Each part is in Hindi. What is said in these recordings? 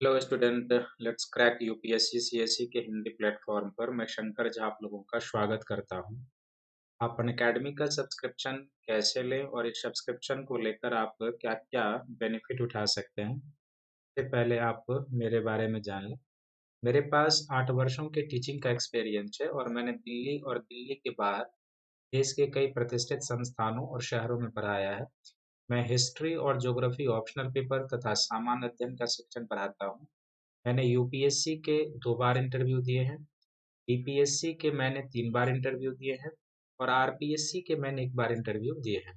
Hello student. Let's crack UPSC CSC के हिंदी प्लेटफॉर्म पर मैं शंकर झा आप लोगों का स्वागत करता हूं। आप अनअकैडमी का सब्सक्रिप्शन कैसे लें और इस सब्सक्रिप्शन को लेकर आप क्या क्या बेनिफिट उठा सकते हैं, इससे पहले आप मेरे बारे में जान लें। मेरे पास 8 वर्षों के टीचिंग का एक्सपीरियंस है और मैंने दिल्ली और दिल्ली के बाहर देश के कई प्रतिष्ठित संस्थानों और शहरों में पढ़ाया है। मैं हिस्ट्री और ज्योग्राफी ऑप्शनल पेपर तथा सामान्य अध्ययन का सेक्शन पढ़ाता हूँ। मैंने यूपीएससी के 2 बार इंटरव्यू दिए हैं, बीपीएससी के मैंने 3 बार इंटरव्यू दिए हैं और आरपीएससी के मैंने 1 बार इंटरव्यू दिए हैं।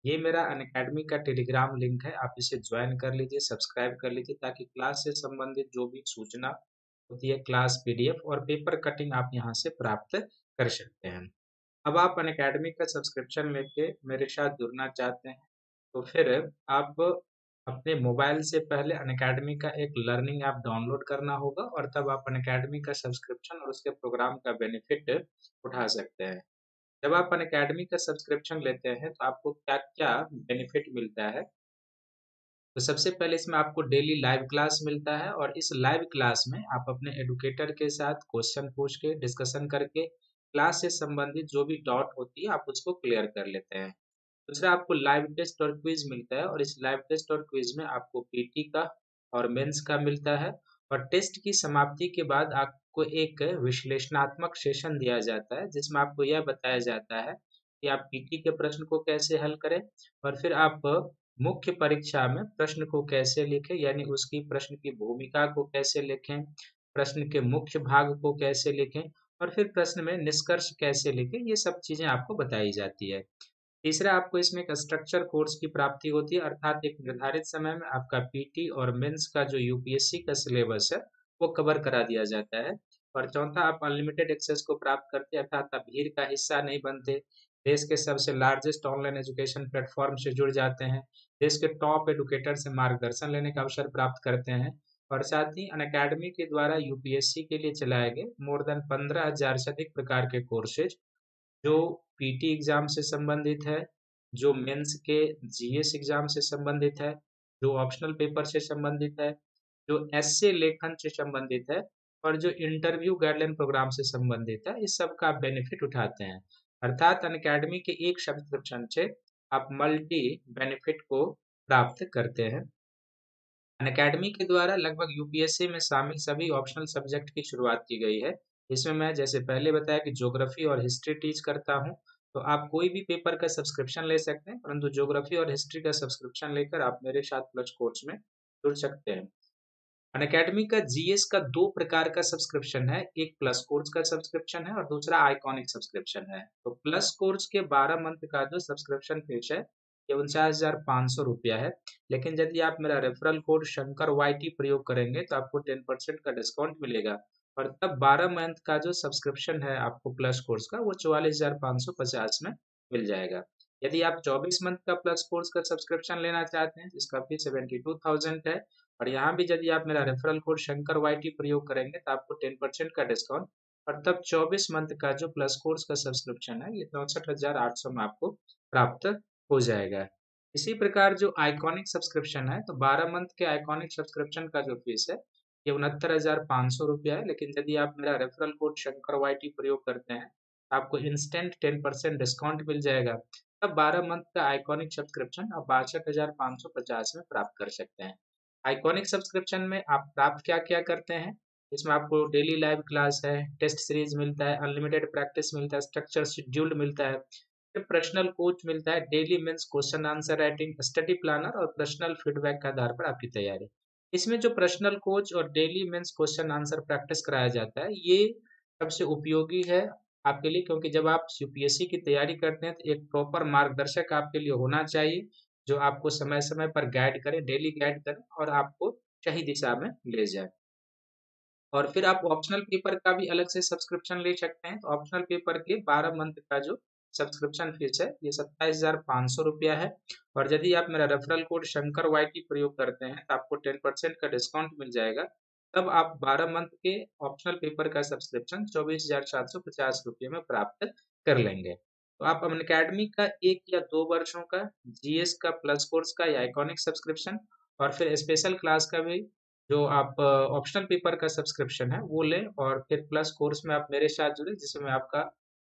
ये मेरा अनअकैडमी का टेलीग्राम लिंक है, आप इसे ज्वाइन कर लीजिए, सब्सक्राइब कर लीजिए ताकि क्लास से संबंधित जो भी सूचना होती है, क्लास पीडीएफ और पेपर कटिंग आप यहाँ से प्राप्त कर सकते हैं। अब आप अनअकैडमी का सब्सक्रिप्शन लेके मेरे साथ जुड़ना चाहते हैं तो फिर आप अपने मोबाइल से पहले अनअकैडमी का एक लर्निंग ऐप डाउनलोड करना होगा और तब आप अनअकैडमी का सब्सक्रिप्शन और उसके प्रोग्राम का बेनिफिट उठा सकते हैं। जब आप अनअकैडमी का सब्सक्रिप्शन लेते हैं तो आपको क्या-क्या बेनिफिट मिलता है? तो सबसे पहले इसमें आपको डेली लाइव क्लास मिलता है और इस लाइव क्लास में आप अपने एडुकेटर के साथ क्वेश्चन पूछ के डिस्कशन करके क्लास से संबंधित जो भी डाउट होती है आप उसको क्लियर कर लेते हैं। दूसरा आपको लाइव टेस्ट और क्विज मिलता है और इस लाइव टेस्ट और क्विज में आपको पीटी का और मेंस का मिलता है और टेस्ट की समाप्ति के बाद आपको एक विश्लेषणात्मक सेशन दिया जाता है जिसमें आपको यह बताया जाता है कि आप पीटी के प्रश्न को कैसे हल करें और फिर आप मुख्य परीक्षा में प्रश्न को कैसे लिखें, यानी उसकी प्रश्न की भूमिका को कैसे लिखें, प्रश्न के मुख्य भाग को कैसे लिखें और फिर प्रश्न में निष्कर्ष कैसे लिखें, ये सब चीजें आपको बताई जाती है। तीसरा आपको इसमें एक स्ट्रक्चर कोर्स की प्राप्ति होती है, अर्थात एक निर्धारित समय में आपका पीटी और मेंस का जो यूपीएससी का सिलेबस है वो कवर करा दिया जाता है। और चौथा आप अनलिमिटेड एक्सेस को प्राप्त करते हैं, अर्थात आप भीड़ का हिस्सा नहीं बनते, देश के सबसे लार्जेस्ट ऑनलाइन एजुकेशन प्लेटफॉर्म से जुड़ जाते हैं, देश के टॉप एडुकेटर से मार्गदर्शन लेने का अवसर प्राप्त करते हैं और साथ ही अनअकैडमी के द्वारा यूपीएससी के लिए चलाए गए मोर देन 15,000 से अधिक प्रकार के कोर्सेज जो पीटी एग्जाम से संबंधित है, जो मेंस के जीएस एग्जाम से संबंधित है, जो ऑप्शनल पेपर से संबंधित है, जो एस्से लेखन से संबंधित है और जो इंटरव्यू गाइडलाइन प्रोग्राम से संबंधित है, इस सब का आप बेनिफिट उठाते हैं। अर्थात अनअकैडमी के एक सब्सक्रिप्शन से आप मल्टी बेनिफिट को प्राप्त करते हैं। अनअकैडमी के द्वारा लगभग यूपीएससी में शामिल सभी ऑप्शनल सब्जेक्ट की शुरुआत की गई है। इसमें मैं जैसे पहले बताया कि ज्योग्राफी और हिस्ट्री टीच करता हूं, तो आप कोई भी पेपर का सब्सक्रिप्शन ले सकते हैं, परंतु ज्योग्राफी और हिस्ट्री का सब्सक्रिप्शन लेकर आप मेरे साथ प्लस कोर्स में जुड़ सकते हैं। अनअकैडमी का जीएस का 2 प्रकार का सब्सक्रिप्शन है, एक प्लस कोर्स का सब्सक्रिप्शन है और दूसरा आइकॉनिक सब्सक्रिप्शन है। तो प्लस कोर्स के 12 मंथ का जो सब्सक्रिप्शन फीस है ये 49,500 रुपया है, लेकिन यदि आप मेरा रेफरल कोड शंकर वाईटी प्रयोग करेंगे तो आपको 10% का डिस्काउंट मिलेगा और तब 12 मंथ का जो सब्सक्रिप्शन है आपको प्लस कोर्स का वो 44,550 में मिल जाएगा। यदि आप 24 मंथ का प्लस कोर्स का सब्सक्रिप्शन लेना चाहते हैं तो इसका फीस 72,000 है और यहाँ भी यदि आप मेरा रेफरल कोड शंकर वाईटी प्रयोग करेंगे तो आपको 10% का डिस्काउंट और तब 24 मंथ का जो प्लस कोर्स का सब्सक्रिप्शन है ये 64,800 में आपको प्राप्त हो जाएगा। इसी प्रकार जो आइकॉनिक सब्सक्रिप्शन है तो 12 मंथ के आइकॉनिक सब्सक्रिप्शन का जो फीस है ये 69,500 रुपया है, लेकिन यदि आप मेरा रेफरल कोड शंकर वाईटी प्रयोग करते हैं तो आपको इंस्टेंट 10% डिस्काउंट मिल जाएगा। तब 12 मंथ का आइकॉनिक सब्सक्रिप्शन आप 62,550 में प्राप्त कर सकते हैं। आइकॉनिक सब्सक्रिप्शन में आप प्राप्त क्या क्या करते हैं, इसमें आपको डेली लाइव क्लास है, टेस्ट सीरीज मिलता है, अनलिमिटेड प्रैक्टिस मिलता है, स्ट्रक्चर शेड्यूल्ड मिलता है, फिर पर्सनल कोच मिलता है, daily mains question answer writing, study planner और पर्सनल फीडबैक के आधार पर आपकी तैयारी। इसमें जो पर्सनल कोच और daily mains question answer practice कराया जाता है ये सबसे उपयोगी है आपके लिए, क्योंकि जब आप यूपीएससी की तैयारी करते हैं तो एक प्रॉपर मार्गदर्शक आपके लिए होना चाहिए जो आपको समय समय पर गाइड करे, डेली गाइड करे और आपको सही दिशा में ले जाए। और फिर आप ऑप्शनल पेपर का भी अलग से सब्सक्रिप्शन ले सकते हैं, तो ऑप्शनल पेपर के 12 मंथ का जो सब्सक्रिप्शन फीस है ये 27,500 रुपया है और यदि आप मेरा रेफरल कोड शंकर वाईटी प्रयोग करते हैं तो आपको 10% का डिस्काउंट मिल जाएगा। तब आप 12 मंथ के ऑप्शनल पेपर का सब्सक्रिप्शन 24,750 रुपये में प्राप्त कर लेंगे। तो आप अनअकैडमी का 1 या 2 वर्षों का जीएस का प्लस कोर्स का या आइकॉनिक सब्सक्रिप्शन और फिर स्पेशल क्लास का भी जो आप ऑप्शनल पेपर का सब्सक्रिप्शन है वो लें और फिर प्लस कोर्स में आप मेरे साथ जुड़े, जिसमें मैं आपका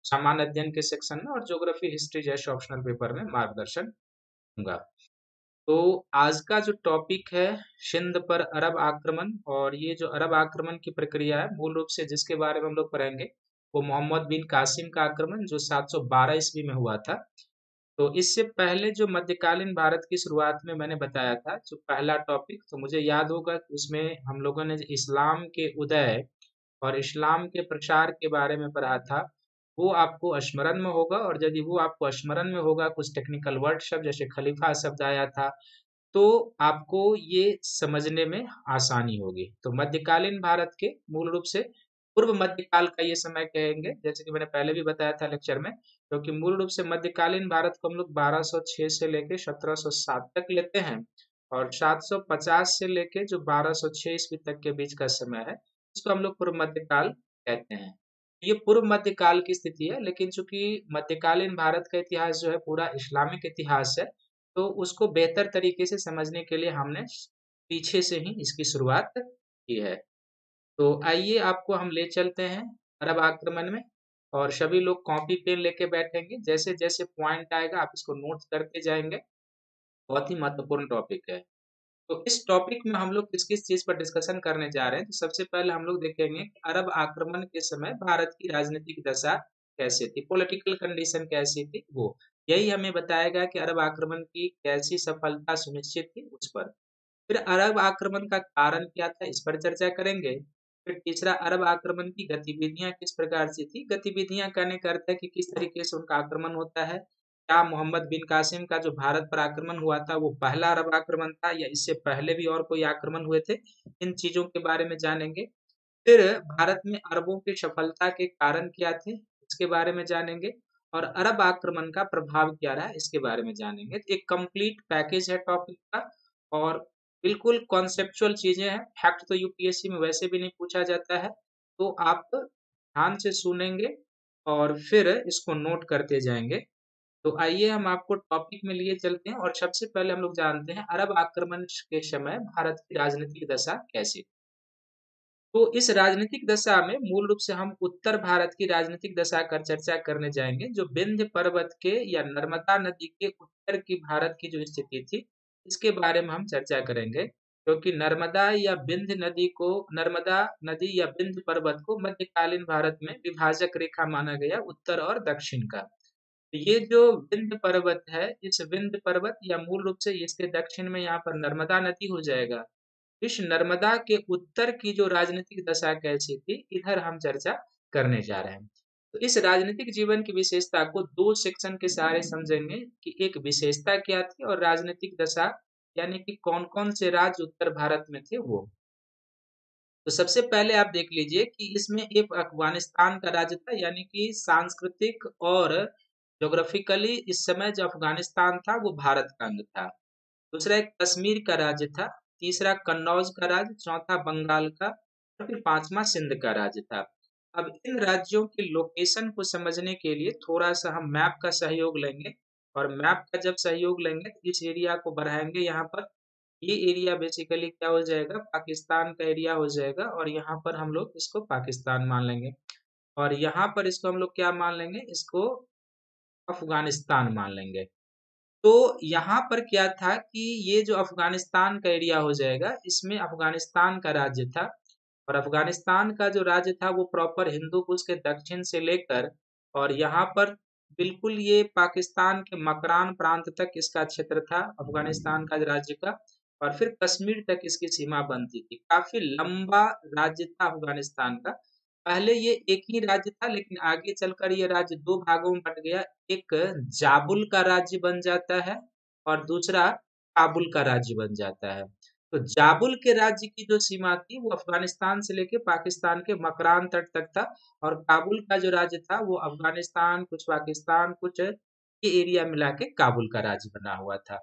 सामान्य अध्ययन के सेक्शन में और ज्योग्राफी हिस्ट्री जैसे ऑप्शनल पेपर में मार्गदर्शन दूंगा। तो आज का जो टॉपिक है, सिंध पर अरब आक्रमण। और ये जो अरब आक्रमण की प्रक्रिया है, मूल रूप से जिसके बारे में हम लोग पढ़ेंगे वो मोहम्मद बिन कासिम का आक्रमण जो 712 ईस्वी में हुआ था। तो इससे पहले जो मध्यकालीन भारत की शुरुआत में मैंने बताया था जो पहला टॉपिक, तो मुझे याद होगा कि उसमें हम लोगों ने इस्लाम के उदय और इस्लाम के प्रचार के बारे में पढ़ा था। वो आपको स्मरण में होगा, और यदि वो आपको स्मरण में होगा, कुछ टेक्निकल वर्ड शब्द जैसे खलीफा शब्द आया था, तो आपको ये समझने में आसानी होगी। तो मध्यकालीन भारत के मूल रूप से पूर्व मध्यकाल का ये समय कहेंगे, जैसे कि मैंने पहले भी बताया था लेक्चर में, क्योंकि मूल रूप से मध्यकालीन भारत को हम लोग 1206 से लेके 1707 तक लेते हैं, और 750 से लेके जो 1206 ईस्वी तक के बीच का समय है इसको हम लोग पूर्व मध्यकाल कहते हैं। ये पूर्व मध्यकाल की स्थिति है, लेकिन चूंकि मध्यकालीन भारत का इतिहास जो है पूरा इस्लामिक इतिहास है, तो उसको बेहतर तरीके से समझने के लिए हमने पीछे से ही इसकी शुरुआत की है। तो आइए आपको हम ले चलते हैं अरब आक्रमण में, और सभी लोग कॉपी पेन लेके बैठेंगे, जैसे जैसे पॉइंट आएगा आप इसको नोट करते जाएंगे। बहुत ही महत्वपूर्ण टॉपिक है। तो इस टॉपिक में हम लोग किस किस चीज पर डिस्कशन करने जा रहे हैं, तो सबसे पहले हम लोग देखेंगे कि अरब आक्रमण के समय भारत की राजनीतिक दशा कैसी थी, पॉलिटिकल कंडीशन कैसी थी, वो यही हमें बताएगा कि अरब आक्रमण की कैसी सफलता सुनिश्चित थी उस पर। फिर अरब आक्रमण का कारण क्या था इस पर चर्चा करेंगे। फिर तीसरा, अरब आक्रमण की गतिविधियां किस प्रकार से थी। गतिविधियां कहने का अर्थ है कि किस तरीके से उनका आक्रमण होता है। क्या मोहम्मद बिन कासिम का जो भारत पर आक्रमण हुआ था वो पहला अरब आक्रमण था, या इससे पहले भी और कोई आक्रमण हुए थे, इन चीजों के बारे में जानेंगे। फिर भारत में अरबों की सफलता के कारण क्या थे इसके बारे में जानेंगे, और अरब आक्रमण का प्रभाव क्या रहा इसके बारे में जानेंगे। तो एक कंप्लीट पैकेज है टॉपिक का, और बिल्कुल कॉन्सेप्चुअल चीजें हैं। फैक्ट तो यूपीएससी में वैसे भी नहीं पूछा जाता है, तो आप ध्यान से सुनेंगे और फिर इसको नोट करते जाएंगे। तो आइए हम आपको टॉपिक में लिए चलते हैं, और सबसे पहले हम लोग जानते हैं अरब आक्रमण के समय भारत की राजनीतिक दशा कैसी थी। तो इस राजनीतिक दशा में मूल रूप से हम उत्तर भारत की राजनीतिक दशा कर चर्चा करने जाएंगे, जो विंध्य पर्वत के या नर्मदा नदी के उत्तर की भारत की जो स्थिति थी इसके बारे में हम चर्चा करेंगे। क्योंकि नर्मदा नदी या विंध्य पर्वत को मध्यकालीन भारत में विभाजक रेखा माना गया, उत्तर और दक्षिण का। तो ये जो विंध्य पर्वत है, इस विंध्य पर्वत या मूल रूप से इसके दक्षिण में यहाँ पर नर्मदा नदी हो जाएगा। इस नर्मदा के उत्तर की जो राजनीतिक दशा कैसी थी, इधर हम चर्चा करने जा रहे हैं। तो इस राजनीतिक जीवन की विशेषता को दो सेक्शन के सहारे समझेंगे कि एक विशेषता क्या थी और राजनीतिक दशा यानी कि कौन कौन से राज्य उत्तर भारत में थे वो। तो सबसे पहले आप देख लीजिए कि इसमें एक अफगानिस्तान का राज्य था, यानी कि सांस्कृतिक और ज्योग्राफिकली इस समय जो अफगानिस्तान था वो भारत का अंग था। दूसरा एक कश्मीर का राज्य था। तीसरा कन्नौज का राज्य। चौथा बंगाल का। और फिर पांचवा सिंध का राज्य था। अब इन राज्यों के लोकेशन को समझने के लिए थोड़ा सा हम मैप का सहयोग लेंगे, और मैप का जब सहयोग लेंगे तो इस एरिया को बढ़ाएंगे। यहाँ पर ये एरिया बेसिकली क्या हो जाएगा, पाकिस्तान का एरिया हो जाएगा, और यहाँ पर हम लोग इसको पाकिस्तान मान लेंगे, और यहाँ पर इसको हम लोग क्या मान लेंगे, इसको अफगानिस्तान मान लेंगे। तो यहाँ पर क्या था कि ये जो अफगानिस्तान का एरिया हो जाएगा, इसमें अफगानिस्तान का राज्य था, और अफगानिस्तान का जो राज्य था वो प्रॉपर हिंदू कुश के दक्षिण से लेकर और यहाँ पर बिल्कुल ये पाकिस्तान के मकरान प्रांत तक इसका क्षेत्र था अफगानिस्तान का राज्य का, और फिर कश्मीर तक इसकी सीमा बनती थी। काफी लंबा राज्य था अफगानिस्तान का। पहले ये एक ही राज्य था, लेकिन आगे चलकर ये राज्य दो भागों में बंट गया। एक जाबुल का राज्य बन जाता है, और दूसरा काबुल का राज्य बन जाता है। तो जाबुल के राज्य की जो सीमा थी वो अफगानिस्तान से लेके पाकिस्तान के मकरान तट तक था, और काबुल का जो राज्य था वो अफगानिस्तान कुछ पाकिस्तान कुछ ये एरिया मिला के काबुल का राज्य बना हुआ था।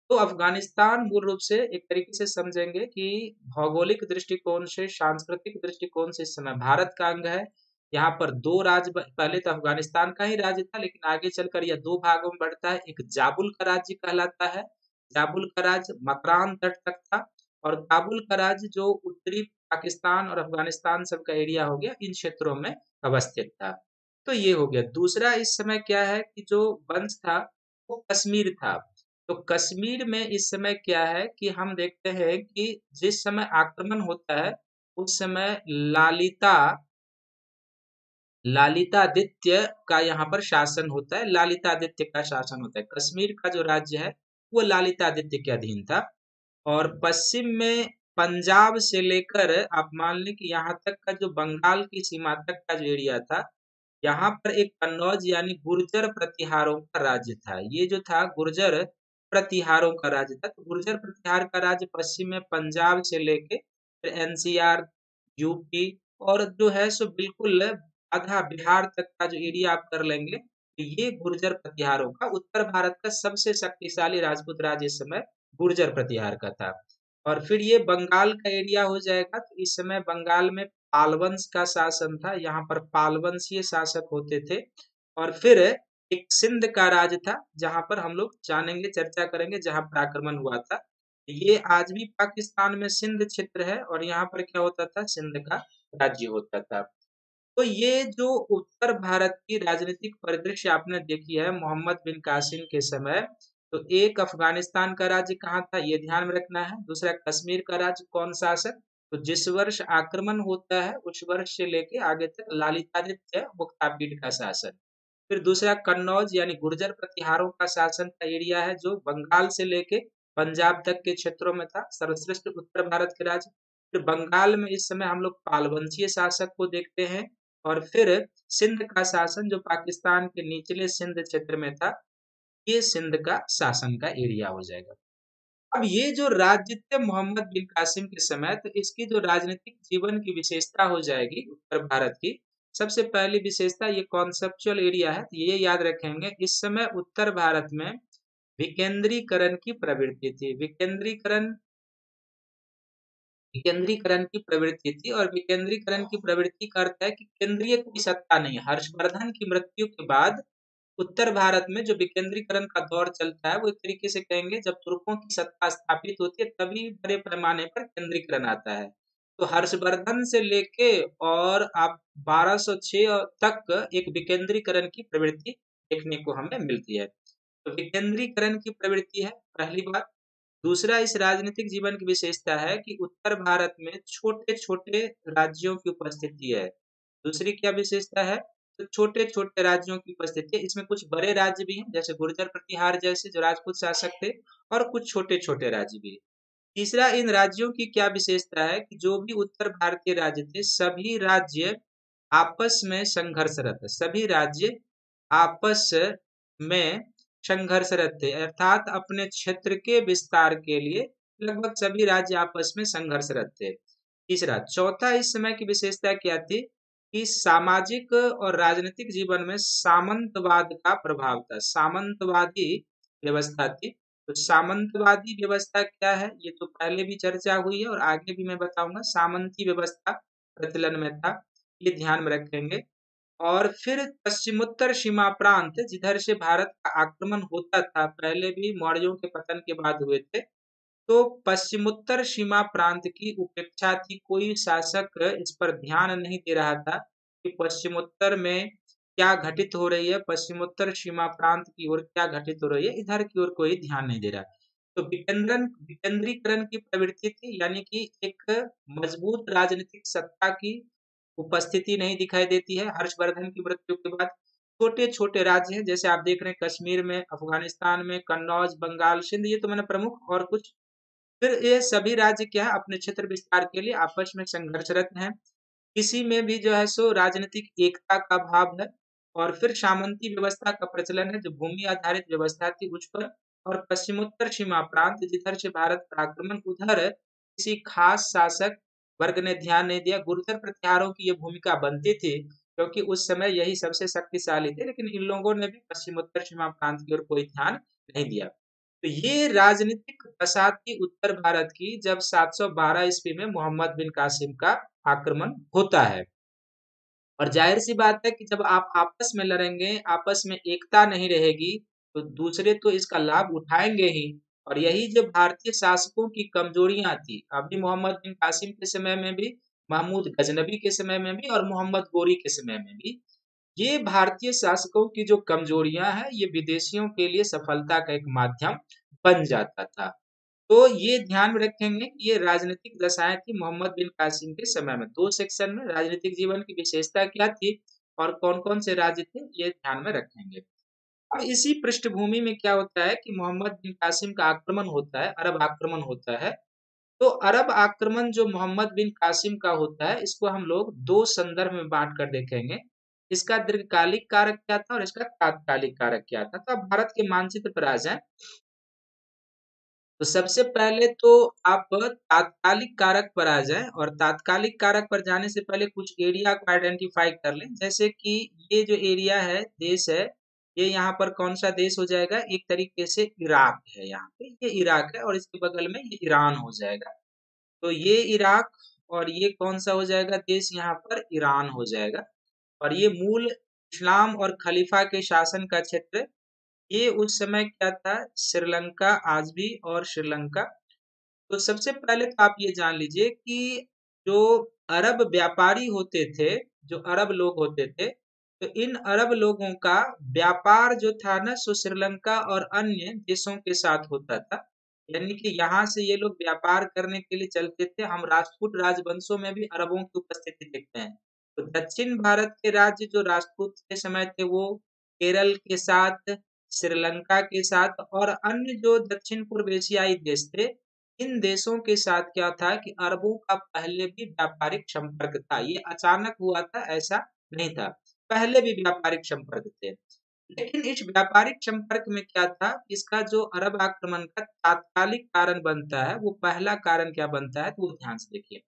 तो अफगानिस्तान मूल रूप से एक तरीके से समझेंगे कि भौगोलिक दृष्टिकोण से, सांस्कृतिक दृष्टिकोण से इस समय भारत का अंग है। यहाँ पर दो राज्य पहले तो अफगानिस्तान का ही राज्य था, लेकिन आगे चलकर यह दो भागों में बढ़ता है। एक जाबुल का राज्य कहलाता है। जाबुल का राज्य मकरान तट तक था, और काबुल का राज्य जो उत्तरी पाकिस्तान और अफगानिस्तान सब का एरिया हो गया, इन क्षेत्रों में अवस्थित था। तो ये हो गया। दूसरा इस समय क्या है कि जो वंश था वो कश्मीर था। तो कश्मीर में इस समय क्या है कि हम देखते हैं कि जिस समय आक्रमण होता है उस समय लालितादित्य का यहाँ पर शासन होता है। लालितादित्य का शासन होता है। कश्मीर का जो राज्य है वो लालितादित्य के अधीन था। और पश्चिम में पंजाब से लेकर आप मान लें कि यहाँ तक का जो बंगाल की सीमा तक का जो एरिया था, यहाँ पर एक कन्नौज यानी गुर्जर प्रतिहारों का राज्य था। ये जो था गुर्जर प्रतिहारों का राज्य था। तो गुर्जर प्रतिहार का राज्य पश्चिम में पंजाब से लेके फिर एनसीआर, यूपी और जो है सो बिल्कुल आधा बिहार तक का जो एरिया आप कर लेंगे, तो ये गुर्जर प्रतिहारों का उत्तर भारत का सबसे शक्तिशाली राजपूत राज्य इस समय गुर्जर प्रतिहार का था। और फिर ये बंगाल का एरिया हो जाएगा। तो इस समय बंगाल में पाल वंश का शासन था। यहाँ पर पाल वंशीय शासक होते थे। और फिर एक सिंध का राज था, जहां पर हम लोग जानेंगे, चर्चा करेंगे, जहां पर आक्रमण हुआ था। ये आज भी पाकिस्तान में सिंध क्षेत्र है और यहाँ पर क्या होता था, सिंध का राज्य होता था। तो ये जो उत्तर भारत की राजनीतिक परिदृश्य आपने देखी है मोहम्मद बिन कासिम के समय, तो एक अफगानिस्तान का राज्य कहाँ था ये ध्यान में रखना है। दूसरा कश्मीर का राज्य कौन शासक, तो जिस वर्ष आक्रमण होता है उस वर्ष से लेके आगे तक लालितादित्य मुक्तापीड का शासन। फिर दूसरा कन्नौज यानी गुर्जर प्रतिहारों का शासन का एरिया है, जो बंगाल से लेके पंजाब तक के क्षेत्रों में था, सर्वश्रेष्ठ उत्तर भारत के राज्य। फिर बंगाल में इस समय हम लोग पालवंशीय शासक को देखते हैं। और फिर सिंध का शासन जो पाकिस्तान के निचले सिंध क्षेत्र में था, ये सिंध का शासन का एरिया हो जाएगा। अब ये जो राज्य थे मोहम्मद बिन कासिम के समय, तो इसकी जो राजनीतिक जीवन की विशेषता हो जाएगी उत्तर भारत की, सबसे पहली विशेषता ये कॉन्सेप्चुअल एरिया है। तो ये याद रखेंगे, इस समय उत्तर भारत में विकेंद्रीकरण की प्रवृत्ति थी। विकेंद्रीकरण की प्रवृत्ति थी। और विकेंद्रीकरण की प्रवृत्ति का अर्थ है कि केंद्रीय कोई सत्ता नहीं। हर्षवर्धन की मृत्यु के बाद उत्तर भारत में जो विकेंद्रीकरण का दौर चलता है, वो एक तरीके से कहेंगे जब तुर्कों की सत्ता स्थापित होती है तभी बड़े पैमाने पर केंद्रीकरण आता है। तो हर्षवर्धन से लेके और आप 1206 तक एक विकेंद्रीकरण की प्रवृत्ति देखने को हमें मिलती है। तो विकेंद्रीकरण की प्रवृत्ति है पहली बात। दूसरा इस राजनीतिक जीवन की विशेषता है कि उत्तर भारत में छोटे छोटे राज्यों की उपस्थिति है। दूसरी क्या विशेषता है, तो छोटे छोटे राज्यों की उपस्थिति है। इसमें कुछ बड़े राज्य भी हैं जैसे गुर्जर प्रतिहार जैसे जो राजपूत शासक थे, और कुछ छोटे छोटे राज्य भी। तीसरा इन राज्यों की क्या विशेषता है कि जो भी उत्तर भारतीय राज्य थे सभी राज्य आपस में संघर्षरत है। सभी राज्य आपस में संघर्षरत थे, अर्थात अपने क्षेत्र के विस्तार के लिए लगभग सभी राज्य आपस में संघर्षरत थे। तीसरा चौथा इस समय की विशेषता क्या थी कि सामाजिक और राजनीतिक जीवन में सामंतवाद का प्रभाव था। सामंतवादी व्यवस्था थी। तो सामंतवादी व्यवस्था क्या है, ये तो पहले भी चर्चा हुई है और आगे भी मैं बताऊंगा। सामंती व्यवस्था प्रचलन में था, ये ध्यान में रखेंगे। और फिर पश्चिमोत्तर सीमा प्रांत जिधर से भारत का आक्रमण होता था, पहले भी मौर्यों के पतन के बाद हुए थे, तो पश्चिमोत्तर सीमा प्रांत की उपेक्षा थी। कोई शासक इस पर ध्यान नहीं दे रहा था कि पश्चिमोत्तर में क्या घटित हो रही है, पश्चिमोत्तर सीमा प्रांत की ओर क्या घटित हो रही है, इधर की ओर कोई ध्यान नहीं दे रहा। तो विकेंद्रीकरण की प्रवृत्ति थी, यानी कि एक मजबूत राजनीतिक सत्ता की उपस्थिति नहीं दिखाई देती है हर्षवर्धन की मृत्यु के बाद। छोटे छोटे राज्य हैं जैसे आप देख रहे हैं, कश्मीर में, अफगानिस्तान में, कन्नौज, बंगाल, सिंध, ये तो मैंने प्रमुख। और कुछ फिर ये सभी राज्य क्या है अपने क्षेत्र विस्तार के लिए आपस में संघर्षरत हैं। किसी में भी जो है सो राजनीतिक एकता का भाव है। और फिर सामंती व्यवस्था का प्रचलन है, जो भूमि आधारित व्यवस्था थी उस पर। और पश्चिमोत्तर सीमा प्रांत जिधर से भारत का आक्रमण, उधर किसी खास शासक वर्ग ने ध्यान नहीं दिया। गुर्जर प्रतिहारों की ये भूमिका बनती थी क्योंकि उस समय यही सबसे शक्तिशाली थे, लेकिन इन लोगों ने भी पश्चिमोत्तर सीमा प्रांत की ओर कोई ध्यान नहीं दिया। तो ये राजनीतिक दशा थी उत्तर भारत की जब 712 ईस्वी में मोहम्मद बिन कासिम का आक्रमण होता है। और जाहिर सी बात है कि जब आप आपस में लड़ेंगे, आपस में एकता नहीं रहेगी, तो दूसरे तो इसका लाभ उठाएंगे ही। और यही जो भारतीय शासकों की कमजोरियां थी, अभी मोहम्मद बिन कासिम के समय में भी, महमूद गजनबी के समय में भी और मोहम्मद गोरी के समय में भी, ये भारतीय शासकों की जो कमजोरियां हैं ये विदेशियों के लिए सफलता का एक माध्यम बन जाता था। तो ये ध्यान में रखेंगे कि ये राजनीतिक दशाएं थी मोहम्मद बिन कासिम के समय में। 2 सेक्शन में राजनीतिक जीवन की विशेषता क्या थी और कौन-कौन से राज्य थे, ये ध्यान में रखेंगे। अब इसी पृष्ठभूमि में क्या होता है कि मोहम्मद बिन कासिम का आक्रमण होता है, अरब आक्रमण होता है। तो अरब आक्रमण जो मोहम्मद बिन कासिम का होता है, इसको हम लोग 2 संदर्भ में बाँट कर देखेंगे। इसका दीर्घकालिक कारक क्या था और इसका तात्कालिक कारक क्या था। तो अब भारत के मानचित्र पर आ जाएँ। तो सबसे पहले तो आप तात्कालिक कारक पर आ जाएं, और तात्कालिक कारक पर जाने से पहले कुछ एरिया को आइडेंटिफाई कर लें। जैसे कि ये जो एरिया है, देश है, ये यहाँ पर कौन सा देश हो जाएगा, एक तरीके से इराक है। यहाँ पे ये इराक है और इसके बगल में ये ईरान हो जाएगा। तो ये इराक और ये कौन सा हो जाएगा देश, यहाँ पर ईरान हो जाएगा। और ये मूल इस्लाम और खलीफा के शासन का क्षेत्र, ये उस समय क्या था, श्रीलंका आज भी, और श्रीलंका। तो सबसे पहले तो आप ये जान लीजिए कि जो अरब व्यापारी होते थे, जो अरब लोग होते थे, तो इन अरब लोगों का व्यापार जो था ना, सो श्रीलंका और अन्य देशों के साथ होता था। यानी कि यहाँ से ये लोग व्यापार करने के लिए चलते थे। हम राजपूत राजवंशों में भी अरबों की उपस्थिति देखते हैं। तो दक्षिण भारत के राज्य जो राजपूत के समय थे, वो केरल के साथ, श्रीलंका के साथ और अन्य जो दक्षिण पूर्व एशियाई देश थे, इन देशों के साथ क्या था कि अरबों का पहले भी व्यापारिक संपर्क था। ये अचानक हुआ था ऐसा नहीं था, पहले भी व्यापारिक संपर्क थे। लेकिन इस व्यापारिक संपर्क में क्या था, इसका जो अरब आक्रमण का तात्कालिक कारण बनता है, वो पहला कारण क्या बनता है, तो वो ध्यान से देखिए।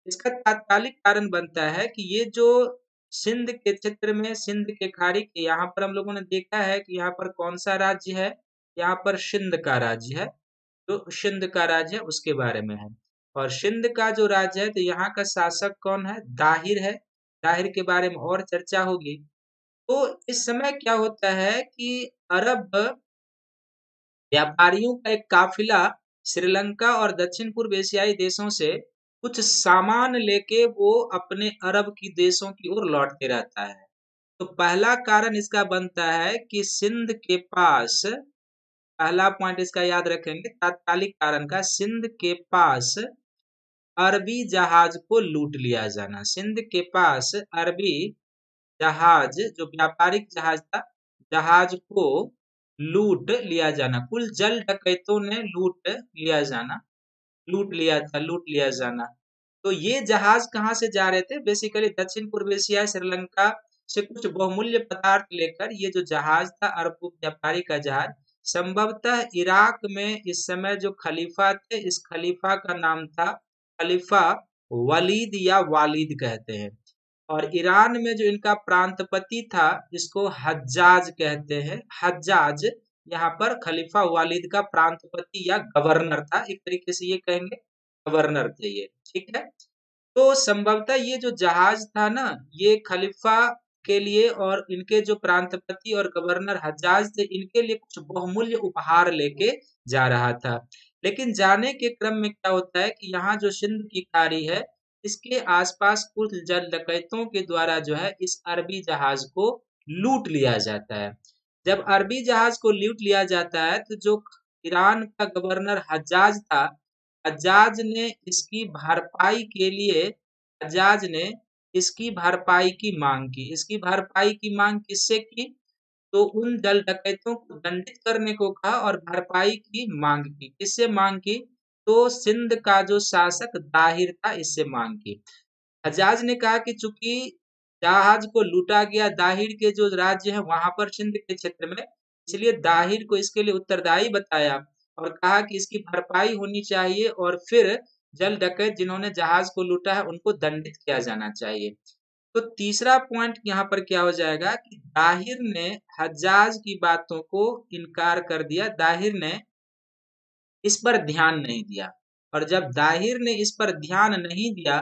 इसका तात्कालिक कारण बनता है कि ये जो सिंध के क्षेत्र में, सिंध के खाड़ी के, यहाँ पर हम लोगों ने देखा है कि यहाँ पर कौन सा राज्य है, यहाँ पर सिंध का राज्य है। तो सिंध का राज्य है, उसके बारे में है। और सिंध का जो राज्य है, तो यहाँ का शासक कौन है, दाहिर है। दाहिर के बारे में और चर्चा होगी। तो इस समय क्या होता है कि अरब व्यापारियों का एक काफिला श्रीलंका और दक्षिण पूर्व एशियाई देशों से कुछ सामान लेके वो अपने अरब की देशों की ओर लौटते रहता है। तो पहला कारण इसका बनता है कि सिंध के पास, पहला पॉइंट इसका याद रखेंगे तात्कालिक कारण का, सिंध के पास अरबी जहाज को लूट लिया जाना। सिंध के पास अरबी जहाज, जो व्यापारिक जहाज था, जहाज को लूट लिया जाना। कुल जल डकैतों ने लूट लिया जाना, लूट लिया था, लूट लिया जाना। तो ये जहाज कहाँ से जा रहे थे, बेसिकली दक्षिण पूर्व एशिया, श्रीलंका से कुछ बहुमूल्य पदार्थ लेकर ये जो जहाज था, अरब व्यापारी का जहाज, संभवतः इराक में इस समय जो खलीफा थे, इस खलीफा का नाम था खलीफा वलीद या वालिद कहते हैं। और ईरान में जो इनका प्रांतपति था, इसको हज्जाज कहते हैं। हज्जाज यहाँ पर खलीफा वालिद का प्रांतपति या गवर्नर था, एक तरीके से ये कहेंगे गवर्नर थे ये, ठीक है। तो संभवतः ये जो जहाज था ना, ये खलीफा के लिए और इनके जो प्रांतपति और गवर्नर हज्जाज थे, इनके लिए कुछ बहुमूल्य उपहार लेके जा रहा था। लेकिन जाने के क्रम में क्या होता है कि यहाँ जो सिंध की खाड़ी है, इसके आसपास कुछ जल डकैतों के द्वारा जो है इस अरबी जहाज को लूट लिया जाता है। जब अरबी जहाज को लूट लिया जाता है, तो जो ईरान का गवर्नर हज्जाज था, हज्जाज ने इसकी भरपाई के लिए, हज्जाज ने इसकी भरपाई की मांग की। इसकी भरपाई की मांग किससे की, तो उन दल डकैतों को दंडित करने को कहा और भरपाई की मांग की। किससे मांग की, तो सिंध का जो शासक दाहिर था, इससे मांग की। हज्जाज ने कहा कि चूंकि जहाज को लूटा गया दाहिर के जो राज्य है वहां पर सिंध के क्षेत्र में, इसलिए दाहिर को इसके लिए उत्तरदायी बताया और कहा कि इसकी भरपाई होनी चाहिए और फिर जल डकैत जिन्होंने जहाज को लूटा है उनको दंडित किया जाना चाहिए। तो तीसरा पॉइंट यहाँ पर क्या हो जाएगा कि दाहिर ने हज्जाज की बातों को इनकार कर दिया। दाहिर ने इस पर ध्यान नहीं दिया, और जब दाहिर ने इस पर ध्यान नहीं दिया,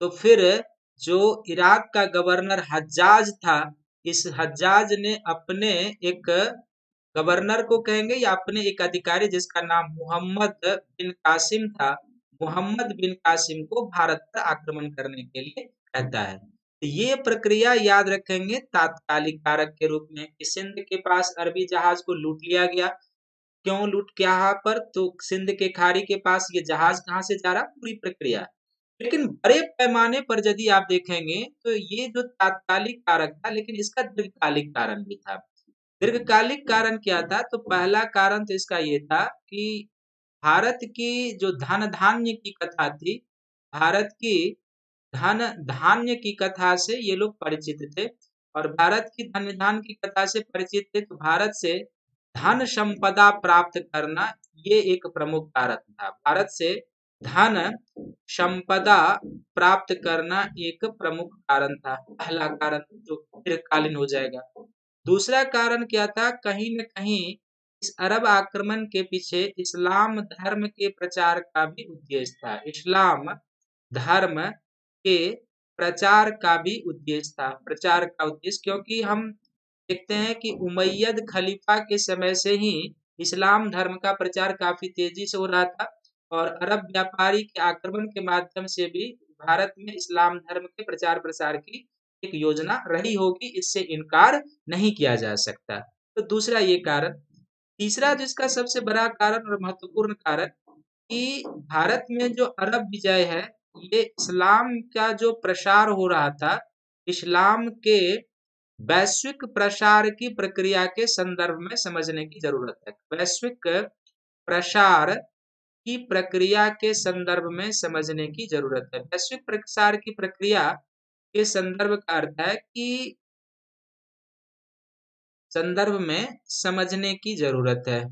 तो फिर जो इराक का गवर्नर हज्जाज था, इस हज्जाज ने अपने एक गवर्नर को कहेंगे या अपने एक अधिकारी जिसका नाम मोहम्मद बिन कासिम था, मोहम्मद बिन कासिम को भारत पर आक्रमण करने के लिए कहता है। तो ये प्रक्रिया याद रखेंगे तात्कालिक कारक के रूप में कि सिंध के पास अरबी जहाज को लूट लिया गया। क्यों लूट किया यहाँ पर? तो सिंध के खाड़ी के पास ये जहाज कहाँ से जा रहा, पूरी प्रक्रिया। लेकिन बड़े पैमाने पर यदि आप देखेंगे तो ये जो तात्कालिक कारक था, लेकिन इसका दीर्घकालिक कारण भी था। दीर्घकालिक कारण क्या था? तो पहला कारण तो इसका ये था कि भारत की जो धन धान्य की कथा थी, भारत की धन धान्य की कथा से ये लोग परिचित थे, और भारत की धन धान्य की कथा से परिचित थे तो भारत से धन संपदा प्राप्त करना ये एक प्रमुख कारक था। भारत से धन संपदा प्राप्त करना एक प्रमुख कारण था, पहला कारण जो दीर्घकालीन हो जाएगा। दूसरा कारण क्या था? कहीं न कहीं इस अरब आक्रमण के पीछे इस्लाम धर्म के प्रचार का भी उद्देश्य था। इस्लाम धर्म के प्रचार का भी उद्देश्य था। प्रचार का उद्देश्य, क्योंकि हम देखते हैं कि उमैयद खलीफा के समय से ही इस्लाम धर्म का प्रचार काफी तेजी से हो रहा था, और अरब व्यापारी के आक्रमण के माध्यम से भी भारत में इस्लाम धर्म के प्रचार प्रसार की एक योजना रही होगी, इससे इनकार नहीं किया जा सकता। तो दूसरा ये कारण। तीसरा जिसका सबसे बड़ा कारण और महत्वपूर्ण कारण कि भारत में जो अरब विजय है, ये इस्लाम का जो प्रसार हो रहा था, इस्लाम के वैश्विक प्रसार की प्रक्रिया के संदर्भ में समझने की जरूरत है। वैश्विक प्रसार की प्रक्रिया के संदर्भ में समझने की जरूरत है। वैश्विक प्रसार की प्रक्रिया के संदर्भ का अर्थ है कि संदर्भ में समझने की जरूरत है।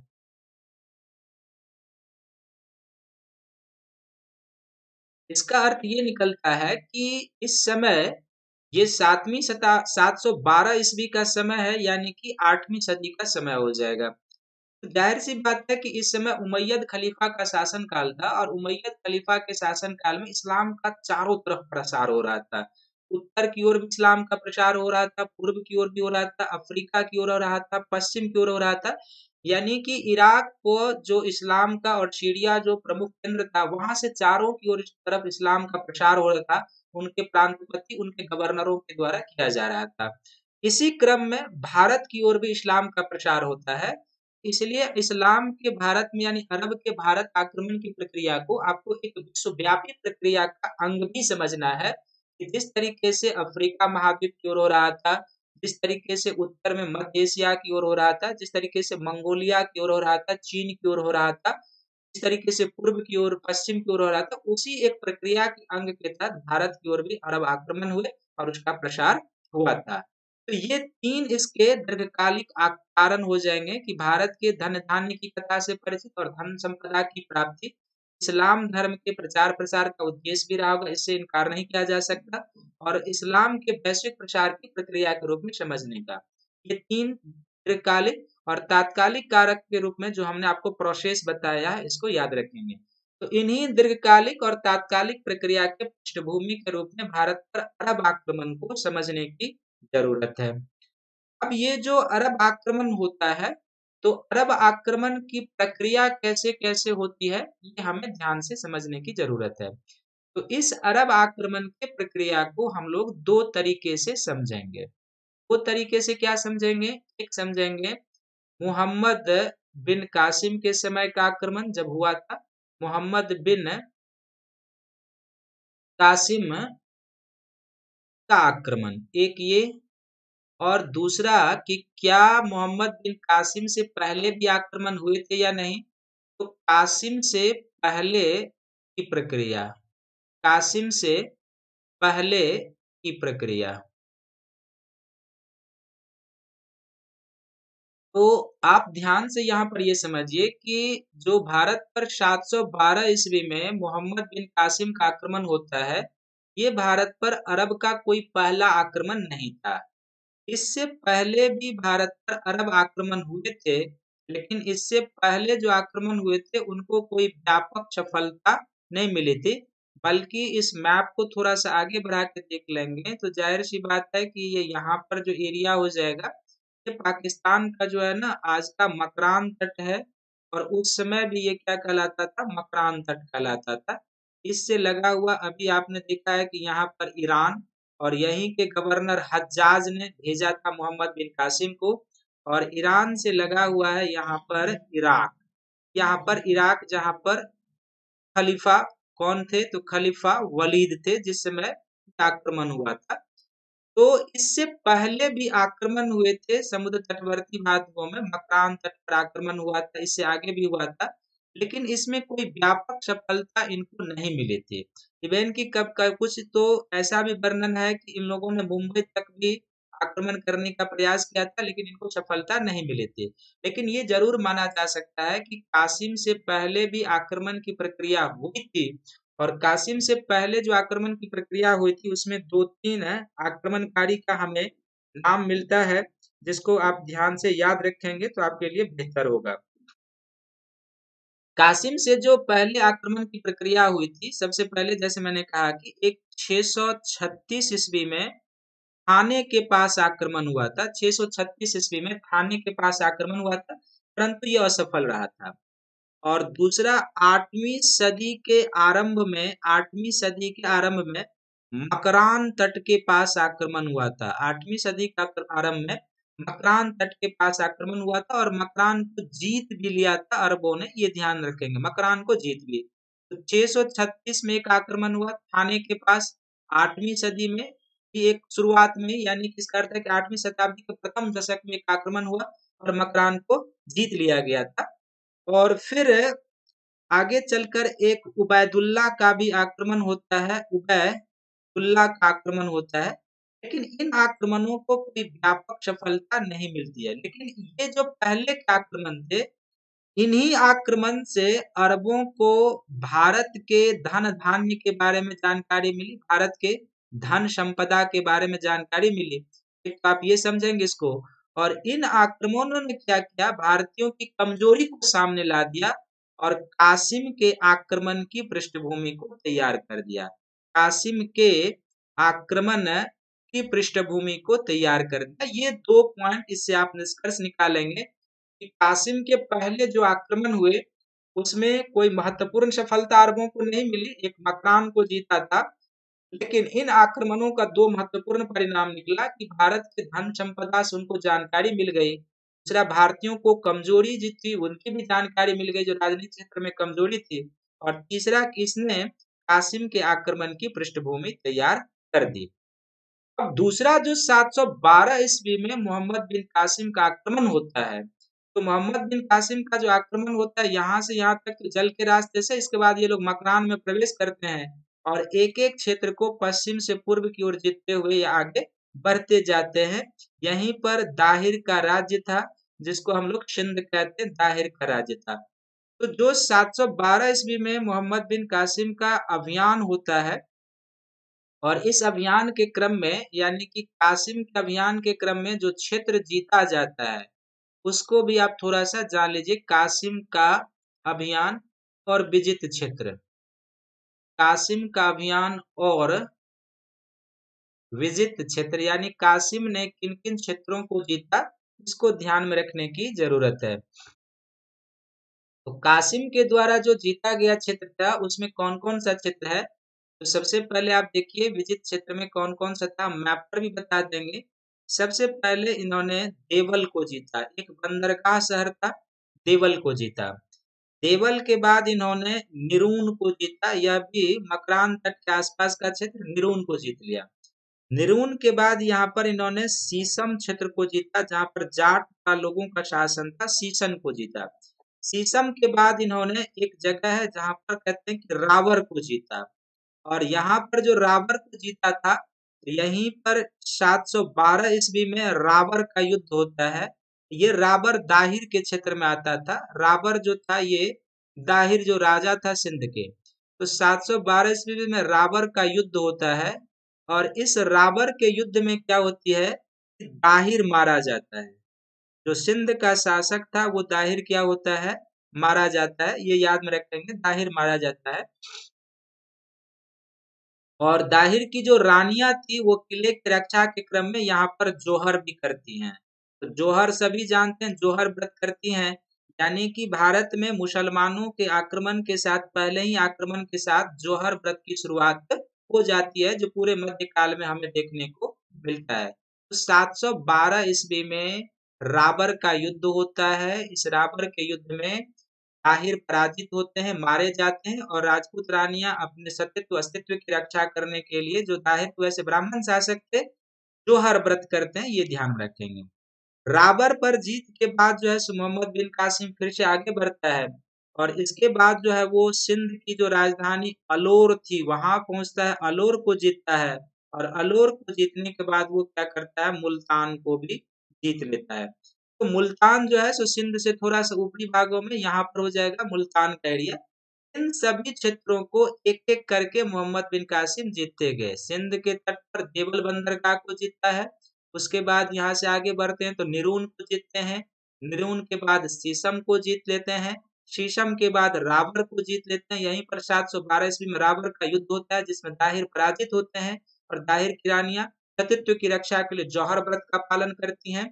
इसका अर्थ ये निकलता है कि इस समय ये 712 ईस्वी का समय है, यानी कि 8वीं सदी का समय हो जाएगा। तो जाहिर सी बात है कि इस समय उमैयद खलीफा का शासन काल था, और उमैयद खलीफा के शासन काल में इस्लाम का चारों तरफ प्रसार हो रहा था। उत्तर की ओर भी इस्लाम का प्रचार हो रहा था, पूर्व की ओर भी हो रहा था, अफ्रीका की ओर हो रहा था, पश्चिम की ओर हो रहा था। यानी कि इराक को जो इस्लाम का और सीरिया जो प्रमुख केंद्र था, वहां से चारों की ओर इस तरफ इस्लाम का प्रचार हो रहा था, उनके प्रांतपति उनके गवर्नरों के द्वारा किया जा रहा था। इसी क्रम में भारत की ओर भी इस्लाम का प्रचार होता है। इसलिए इस्लाम के भारत में यानी अरब के भारत आक्रमण की प्रक्रिया को आपको एक विश्वव्यापी प्रक्रिया का अंग भी समझना है कि जिस तरीके से अफ्रीका महाद्वीप की ओर हो रहा था, जिस तरीके से उत्तर में मध्य एशिया की ओर हो रहा था, जिस तरीके से मंगोलिया की ओर हो रहा था, चीन की ओर हो रहा था, जिस तरीके से पूर्व की ओर पश्चिम की ओर हो रहा था, उसी एक प्रक्रिया के अंग के तहत भारत की ओर भी अरब आक्रमण हुए और उसका प्रसार हुआ था। तो ये तीन इसके दीर्घकालिक कारण हो जाएंगे कि भारत के धन धान्य की कथा से परिचित और धन संपदा की प्राप्ति इस्लाम धर्म के प्रचार प्रसार का उद्देश्य भी रहा होगा, इससे इनकार नहीं किया जा सकता, और इस्लाम के वैश्विक प्रचार की प्रक्रिया के रूप में समझने का। ये तीन दीर्घकालिक और तात्कालिक कारक के रूप में जो हमने आपको प्रोसेस बताया है, इसको याद रखेंगे। तो इन्हीं दीर्घकालिक और तात्कालिक प्रक्रिया के पृष्ठभूमि के रूप में भारत पर अरब आक्रमण को समझने की जरूरत है। अब ये जो अरब आक्रमण होता है, तो अरब आक्रमण की प्रक्रिया कैसे कैसे होती है, ये हमें ध्यान से समझने की जरूरत है। तो इस अरब आक्रमण के प्रक्रिया को हम लोग दो तरीके से समझेंगे। वो तरीके से क्या समझेंगे? एक समझेंगे मोहम्मद बिन कासिम के समय का आक्रमण जब हुआ था, मोहम्मद बिन कासिम का आक्रमण, एक ये। और दूसरा कि क्या मोहम्मद बिन कासिम से पहले भी आक्रमण हुए थे या नहीं? तो कासिम से पहले की प्रक्रिया, कासिम से पहले की प्रक्रिया। तो आप ध्यान से यहाँ पर ये समझिए कि जो भारत पर 712 ईस्वी में मोहम्मद बिन कासिम का आक्रमण होता है, ये भारत पर अरब का कोई पहला आक्रमण नहीं था। इससे पहले भी भारत पर अरब आक्रमण हुए थे, लेकिन इससे पहले जो आक्रमण हुए थे उनको कोई व्यापक सफलता नहीं मिली थी। बल्कि इस मैप को थोड़ा सा आगे बढ़ा के देख लेंगे तो जाहिर सी बात है कि ये यहाँ पर जो एरिया हो जाएगा, ये पाकिस्तान का जो है ना आज का मकरान तट है, और उस समय भी ये क्या कहलाता था, मकरान तट कहलाता था। इससे लगा हुआ अभी आपने देखा है कि यहाँ पर ईरान, और यहीं के गवर्नर हज्जाज ने भेजा था मोहम्मद बिन कासिम को, और ईरान से लगा हुआ है यहाँ पर इराक। यहाँ पर इराक, जहाँ पर खलीफा कौन थे, तो खलीफा वलीद थे जिस समय आक्रमण हुआ था। तो इससे पहले भी आक्रमण हुए थे समुद्र तटवर्ती भागों में, मकरान तट पर आक्रमण हुआ था, इससे आगे भी हुआ था, लेकिन इसमें कोई व्यापक सफलता इनको नहीं मिली थी। इवन कि कब का कुछ तो ऐसा भी वर्णन है कि इन लोगों ने मुंबई तक भी आक्रमण करने का प्रयास किया था, लेकिन इनको सफलता नहीं मिली थी। लेकिन ये जरूर माना जा सकता है कि कासिम से पहले भी आक्रमण की प्रक्रिया हुई थी, और कासिम से पहले जो आक्रमण की प्रक्रिया हुई थी उसमें 2-3 आक्रमणकारी का हमें नाम मिलता है, जिसको आप ध्यान से याद रखेंगे तो आपके लिए बेहतर होगा। कासिम से जो पहले आक्रमण की प्रक्रिया हुई थी, सबसे पहले जैसे मैंने कहा कि एक 636 ईस्वी में थाने के पास आक्रमण हुआ था। 636 ईस्वी में थाने के पास आक्रमण हुआ था, परंतु यह असफल रहा था। और दूसरा 8वीं सदी के आरंभ में, 8वीं सदी के आरंभ में मकरान तट के पास आक्रमण हुआ था। 8वीं सदी का आरंभ में मकरान तट के पास आक्रमण हुआ था, और मकरान को जीत भी लिया था अरबों ने, ये ध्यान रखेंगे, मकरान को जीत लिए। तो 636 में एक आक्रमण हुआ थाने के पास, 8वीं सदी में की एक शुरुआत में, यानी कि इसका अर्थ है कि 8वीं शताब्दी के प्रथम दशक में एक आक्रमण हुआ और मकरान को जीत लिया गया था। और फिर आगे चलकर एक उबैदुल्ला का भी आक्रमण होता है, उबैदुल्ला का आक्रमण होता है, लेकिन इन आक्रमणों को कोई व्यापक सफलता नहीं मिलती है। लेकिन ये जो पहले के आक्रमण थे, इन्हीं आक्रमण से अरबों को भारत के धन धान्य के बारे में जानकारी मिली, भारत के धन संपदा के बारे में जानकारी मिली। एक तो आप ये समझेंगे इसको। और इन आक्रमणों ने क्या किया, भारतीयों की कमजोरी को सामने ला दिया और कासिम के आक्रमण की पृष्ठभूमि को तैयार कर दिया। कासिम के आक्रमण की पृष्ठभूमि को तैयार कर दिया। ये 2 पॉइंट इससे आप निष्कर्ष निकालेंगे कि कासिम के पहले जो आक्रमण हुए उसमें कोई महत्वपूर्ण सफलता अरबों को नहीं मिली, एक मकरान को जीता था, लेकिन इन आक्रमणों का 2 महत्वपूर्ण परिणाम निकला कि भारत के धन संपदा से उनको जानकारी मिल गई। दूसरा, भारतीयों को कमजोरी जी थी उनकी भी जानकारी मिल गई, जो राजनीतिक क्षेत्र में कमजोरी थी। और तीसरा कि इसने कासिम के आक्रमण की पृष्ठभूमि तैयार कर दी। अब दूसरा जो 712 ईस्वी में मोहम्मद बिन कासिम का आक्रमण होता है, तो मोहम्मद बिन कासिम का जो आक्रमण होता है यहाँ से यहाँ तक तो जल के रास्ते से, इसके बाद ये लोग मकरान में प्रवेश करते हैं और एक एक क्षेत्र को पश्चिम से पूर्व की ओर जीतते हुए ये आगे बढ़ते जाते हैं। यहीं पर दाहिर का राज्य था, जिसको हम लोग सिंध कहते हैं, दाहिर का राज्य था। तो जो 712 ईस्वी में मोहम्मद बिन कासिम का अभियान होता है, और इस अभियान के क्रम में, यानी कि कासिम के अभियान के क्रम में जो क्षेत्र जीता जाता है उसको भी आप थोड़ा सा जान लीजिए। कासिम का अभियान और विजित क्षेत्र, कासिम का अभियान और विजित क्षेत्र, यानी कासिम ने किन किन क्षेत्रों को जीता, इसको ध्यान में रखने की जरूरत है। तो कासिम के द्वारा जो जीता गया क्षेत्र था उसमें कौन कौन सा क्षेत्र है, तो सबसे पहले आप देखिए विजित क्षेत्र में कौन कौन सा था, मैप पर भी बता देंगे। सबसे पहले इन्होंने देवल को जीता, एक बंदरगाह शहर था, देवल को जीता। देवल के बाद इन्होंने निरून को जीता, यह भी मकरान तट के आसपास का क्षेत्र, निरून को जीत लिया। निरून के बाद यहाँ पर इन्होंने सीसम क्षेत्र को जीता, जहाँ पर जाट का लोगों का शासन था, सीसन को जीता। सीसम के बाद इन्होंने एक जगह है जहाँ पर कहते हैं कि रावर को जीता, और यहाँ पर जो रावर को जीता था, यहीं पर 712 ईस्वी में रावर का युद्ध होता है। ये रावर दाहिर के क्षेत्र में आता था। रावर जो था ये दाहिर जो राजा था सिंध के, तो 712 ईस्वी में रावर का युद्ध होता है। और इस रावर के युद्ध में क्या होती है, दाहिर मारा जाता है। जो सिंध का शासक था वो दाहिर क्या होता है, मारा जाता है। ये याद में रखेंगे, दाहिर मारा जाता है। और दाहिर की जो रानियां थी वो किले की रक्षा के क्रम में यहाँ पर जोहर भी करती हैं। तो जोहर सभी जानते हैं, जोहर व्रत करती हैं, यानी कि भारत में मुसलमानों के आक्रमण के साथ, पहले ही आक्रमण के साथ जोहर व्रत की शुरुआत हो जाती है, जो पूरे मध्यकाल में हमें देखने को मिलता है। तो 712 ईस्वी में राबर का युद्ध होता है। इस राबर के युद्ध में ताहिर पराजित होते हैं, मारे जाते हैं, और राजपूत रानियां अपने सत्यत्व अस्तित्व की रक्षा करने के लिए, जो ताहिर तो वैसे ब्राह्मण शासक थे, जोहर व्रत करते हैं, ये ध्यान रखेंगे। राबर पर जीत के बाद जो है मोहम्मद बिन कासिम फिर से आगे बढ़ता है, और इसके बाद जो है वो सिंध की जो राजधानी अलोर थी वहां पहुंचता है, अलोर को जीतता है, और अलोर को जीतने के बाद वो क्या करता है, मुल्तान को भी जीत लेता है। तो मुल्तान जो है सो सिंध से थोड़ा सा ऊपरी भागों में यहाँ पर हो जाएगा मुल्तान का एरिया। इन सभी क्षेत्रों को एक एक करके मोहम्मद बिन कासिम जीतते गए। सिंध के तट पर देवल बंदरगाह को जीतता है, उसके बाद यहाँ से आगे बढ़ते हैं तो निरून को जीतते हैं, निरून के बाद शीशम को जीत लेते हैं, शीशम के बाद राबर को जीत लेते हैं। यहीं पर 712 ईस्वी में राबर का युद्ध होता है, जिसमें दाहिर पराजित होते हैं, और दाहिर की रानियां सतीत्व की रक्षा के लिए जौहर व्रत का पालन करती हैं।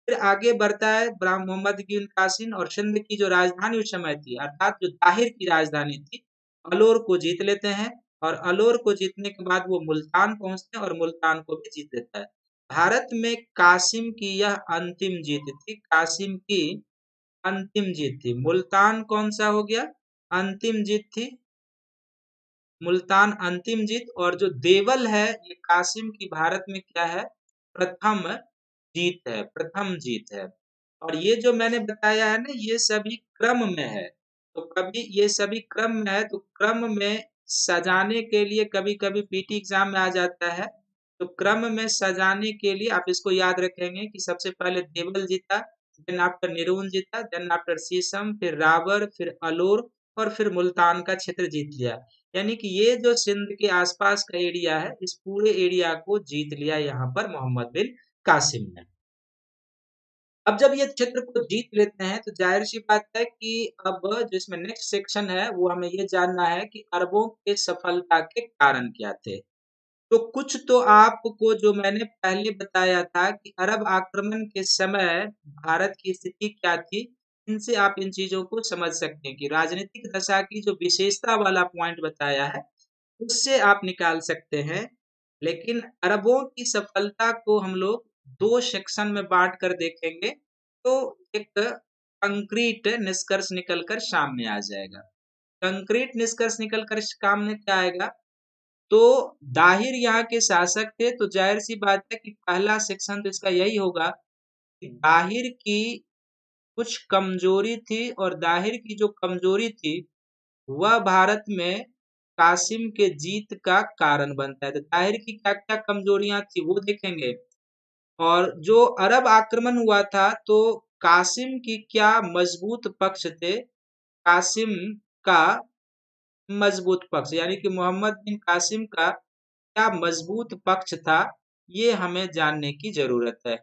फिर आगे बढ़ता है मोहम्मद बिन कासिम, और सिंध की जो राजधानी उस समय थी, अर्थात जो दाहिर की राजधानी थी, अलोर को जीत लेते हैं, और अलोर को जीतने के बाद वो मुल्तान पहुंचते हैं और मुल्तान को भी जीत लेता है। भारत में कासिम की यह अंतिम जीत थी, कासिम की अंतिम जीत थी। मुल्तान कौन सा हो गया, अंतिम जीत थी, मुल्तान अंतिम जीत। और जो देवल है ये कासिम की भारत में क्या है, प्रथम जीत है, प्रथम जीत है। और ये जो मैंने बताया है ना, ये सभी क्रम में है। तो कभी ये सभी क्रम में है, तो क्रम में सजाने के लिए कभी कभी पीटी एग्जाम में आ जाता है, तो क्रम में सजाने के लिए आप इसको याद रखेंगे कि सबसे पहले देवल जीता, देन आफ्टर निरून जीता, देन आफ्टर शीशम, फिर रावर, फिर अलोर, और फिर मुल्तान का क्षेत्र जीत लिया। यानी कि ये जो सिंध के आसपास का एरिया है, इस पूरे एरिया को जीत लिया यहाँ पर मोहम्मद बिन कासिम ने। अब जब ये क्षेत्र को जीत लेते हैं तो जाहिर सी बात है कि अब जो इसमें नेक्स्ट सेक्शन है वो हमें ये जानना है कि अरबों के सफलता के कारण क्या थे। तो कुछ तो आपको जो मैंने पहले बताया था कि अरब आक्रमण के समय भारत की स्थिति क्या थी, इनसे आप इन चीजों को समझ सकते हैं कि राजनीतिक दशा की जो विशेषता वाला पॉइंट बताया है उससे आप निकाल सकते हैं। लेकिन अरबों की सफलता को हम लोग दो सेक्शन में बांट कर देखेंगे, तो एक कंक्रीट निष्कर्ष निकलकर सामने आ जाएगा। कंक्रीट निष्कर्ष निकलकर सामने क्या आएगा, तो दाहिर यहाँ के शासक थे, तो जाहिर सी बात है कि पहला सेक्शन तो इसका यही होगा कि दाहिर की कुछ कमजोरी थी, और दाहिर की जो कमजोरी थी वह भारत में कासिम के जीत का कारण बनता है। तो ताहिर की क्या क्या कमजोरियां थी वो देखेंगे, और जो अरब आक्रमण हुआ था तो कासिम की क्या मजबूत पक्ष थे, कासिम का मजबूत पक्ष यानी कि मोहम्मद बिन कासिम का क्या मजबूत पक्ष था, ये हमें जानने की जरूरत है।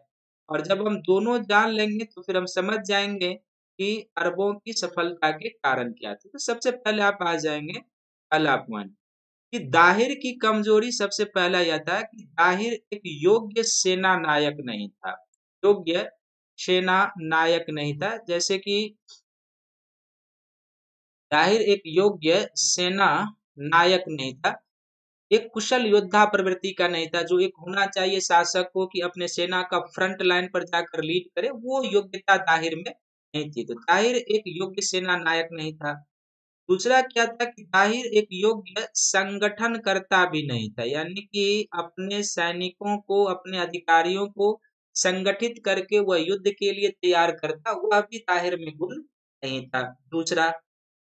और जब हम दोनों जान लेंगे तो फिर हम समझ जाएंगे कि अरबों की सफलता के कारण क्या थे। तो सबसे पहले आप आ जाएंगे पहला पॉइंट कि दाहिर की कमजोरी। सबसे पहला यह था कि दाहिर एक योग्य सेना नायक नहीं था, योग्य सेना नायक नहीं था। जैसे कि दाहिर एक योग्य सेना नायक नहीं था, एक कुशल योद्धा प्रवृत्ति का नहीं था, जो एक होना चाहिए शासक को कि अपने सेना का फ्रंट लाइन पर जाकर लीड करे, वो योग्यता दाहिर में नहीं थी। तो दाहिर एक योग्य सेना नायक नहीं था। दूसरा क्या था कि दाहिर एक योग्य संगठनकर्ता भी नहीं था, यानी कि अपने सैनिकों को, अपने अधिकारियों को संगठित करके वह युद्ध के लिए तैयार करता, वह भी दाहिर में गुण नहीं था। दूसरा,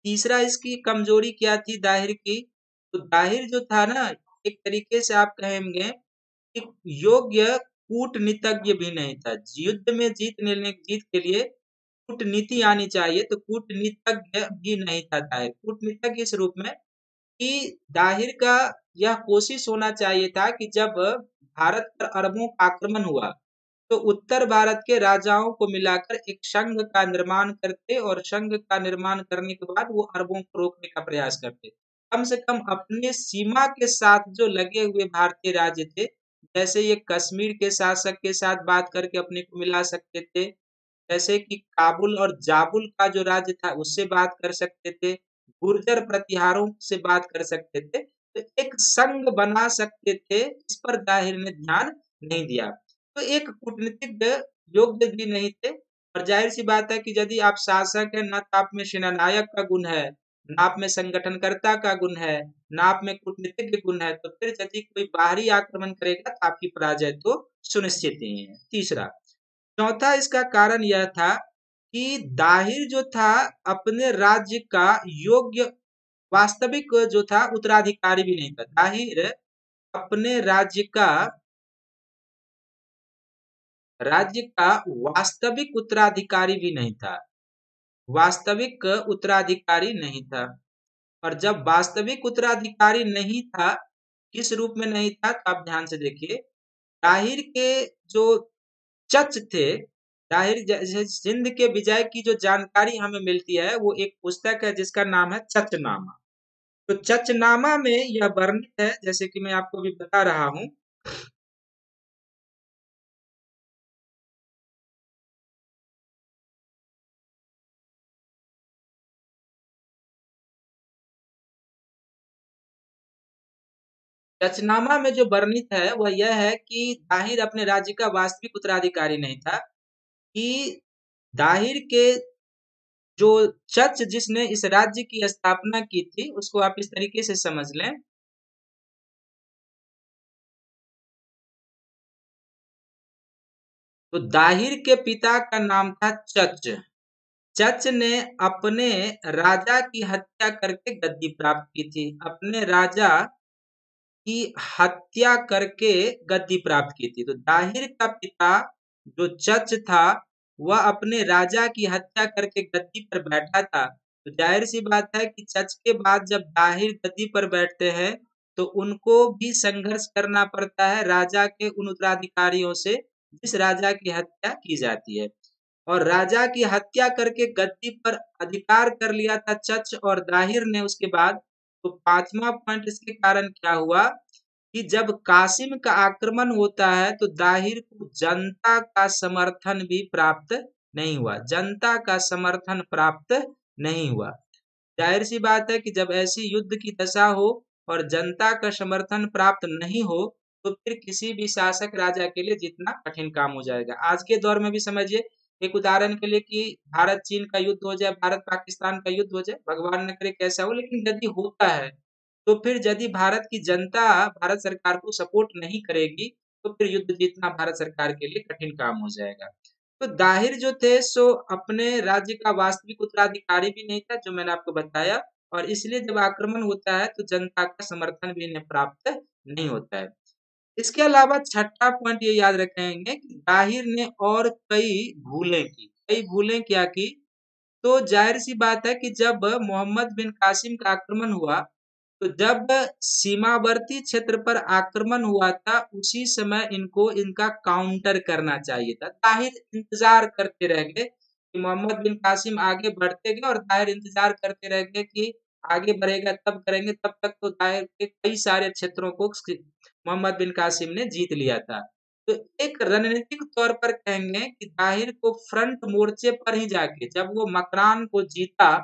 तीसरा इसकी कमजोरी क्या थी दाहिर की, तो दाहिर जो था ना, एक तरीके से आप कहेंगे कि योग्य कूटनीतिज्ञ भी नहीं था। युद्ध में जीत के लिए कूटनीति आनी चाहिए, तो कूटनीतिज्ञ भी नहीं था दाहिर। कूटनीतिज्ञ इस रूप में कि दाहिर का यह कोशिश होना चाहिए था कि जब भारत पर अरबों का आक्रमण हुआ तो उत्तर भारत के राजाओं को मिलाकर एक संघ का निर्माण करते, और संघ का निर्माण करने के बाद वो अरबों को रोकने का प्रयास करते। कम से कम अपने सीमा के साथ जो लगे हुए भारतीय राज्य थे जैसे ये कश्मीर के शासक के साथ बात करके अपने को मिला सकते थे, जैसे कि काबुल और जाबुल का जो राज्य था उससे बात कर सकते थे, गुर्जर प्रतिहारों से बात कर सकते थे, तो एक संघ बना सकते थे। इस पर जाहिर ने ध्यान नहीं दिया, तो एक कूटनीतिक योग्य भी नहीं थे। और जाहिर सी बात है कि यदि आप शासक है, न तो आप में सेनानायक का गुण है, न आप में संगठनकर्ता का गुण है, न आप में कूटनीतिज्ञ गुण है, तो फिर यदि कोई बाहरी आक्रमण करेगा तो आपकी पराजय तो सुनिश्चित ही है। तीसरा, चौथा इसका कारण यह था कि दाहिर जो था अपने राज्य का योग्य वास्तविक जो था उत्तराधिकारी भी नहीं था। दाहिर अपने राज्य का वास्तविक उत्तराधिकारी भी नहीं था, वास्तविक उत्तराधिकारी नहीं था। और जब वास्तविक उत्तराधिकारी नहीं था, किस रूप में नहीं था, तो आप ध्यान से देखिए। दाहिर के जो चच थे, दाहिर सिंध के विजय की जो जानकारी हमें मिलती है वो एक पुस्तक है जिसका नाम है चचनामा। तो चचनामा में यह वर्णित है, जैसे कि मैं आपको भी बता रहा हूं। चचनामा में जो वर्णित है वह यह है कि दाहिर अपने राज्य का वास्तविक उत्तराधिकारी नहीं था, कि दाहिर के जो चच जिसने इस राज्य की स्थापना की थी, उसको आप इस तरीके से समझ लें। तो दाहिर के पिता का नाम था चच। चच ने अपने राजा की हत्या करके गद्दी प्राप्त की थी, अपने राजा की हत्या करके गद्दी प्राप्त की थी। तो दाहिर का पिता जो चच था वह अपने राजा की हत्या करके गद्दी पर बैठा था। तो जाहिर सी बात है कि चच के बाद जब दाहिर गद्दी पर बैठते हैं तो उनको भी संघर्ष करना पड़ता है राजा के उन उत्तराधिकारियों से जिस राजा की हत्या की जाती है। और राजा की हत्या करके गद्दी पर अधिकार कर लिया था चच और दाहिर ने उसके बाद। तो पांचवा पॉइंट इसके कारण क्या हुआ कि जब कासिम का आक्रमण होता है तो दाहिर को जनता का समर्थन भी प्राप्त नहीं हुआ, जनता का समर्थन प्राप्त नहीं हुआ। जाहिर सी बात है कि जब ऐसी युद्ध की दशा हो और जनता का समर्थन प्राप्त नहीं हो तो फिर किसी भी शासक राजा के लिए जीतना कठिन काम हो जाएगा। आज के दौर में भी समझिए, एक उदाहरण के लिए कि भारत चीन का युद्ध हो जाए, भारत पाकिस्तान का युद्ध हो जाए, भगवान न करे कैसा हो, लेकिन यदि होता है तो फिर यदि भारत की जनता भारत सरकार को सपोर्ट नहीं करेगी तो फिर युद्ध जीतना भारत सरकार के लिए कठिन काम हो जाएगा। तो दाहिर जो थे सो अपने राज्य का वास्तविक उत्तराधिकारी भी नहीं था, जो मैंने आपको बताया। और इसलिए जब आक्रमण होता है तो जनता का समर्थन भी इन्हें प्राप्त नहीं होता है। इसके अलावा छठा पॉइंट ये याद रखेंगे कि दाहिर ने और कई भूलें क्या की। तो जाहिर सी बात है कि जब मोहम्मद बिन कासिम का आक्रमण हुआ, तो जब सीमावर्ती क्षेत्र पर आक्रमण हुआ था उसी समय इनको इनका काउंटर करना चाहिए था। ताहिर इंतजार करते रह गए कि मोहम्मद बिन कासिम आगे बढ़ते गए और ताहिर इंतजार करते रह गए कि आगे बढ़ेगा तब करेंगे। तब तक तो ताहिर के कई सारे क्षेत्रों को मोहम्मद बिन कासिम ने जीत लिया था। तो एक रणनीतिक तौर पर कहेंगे कि ताहिर को फ्रंट मोर्चे पर ही जाके जब वो मकरान को जीता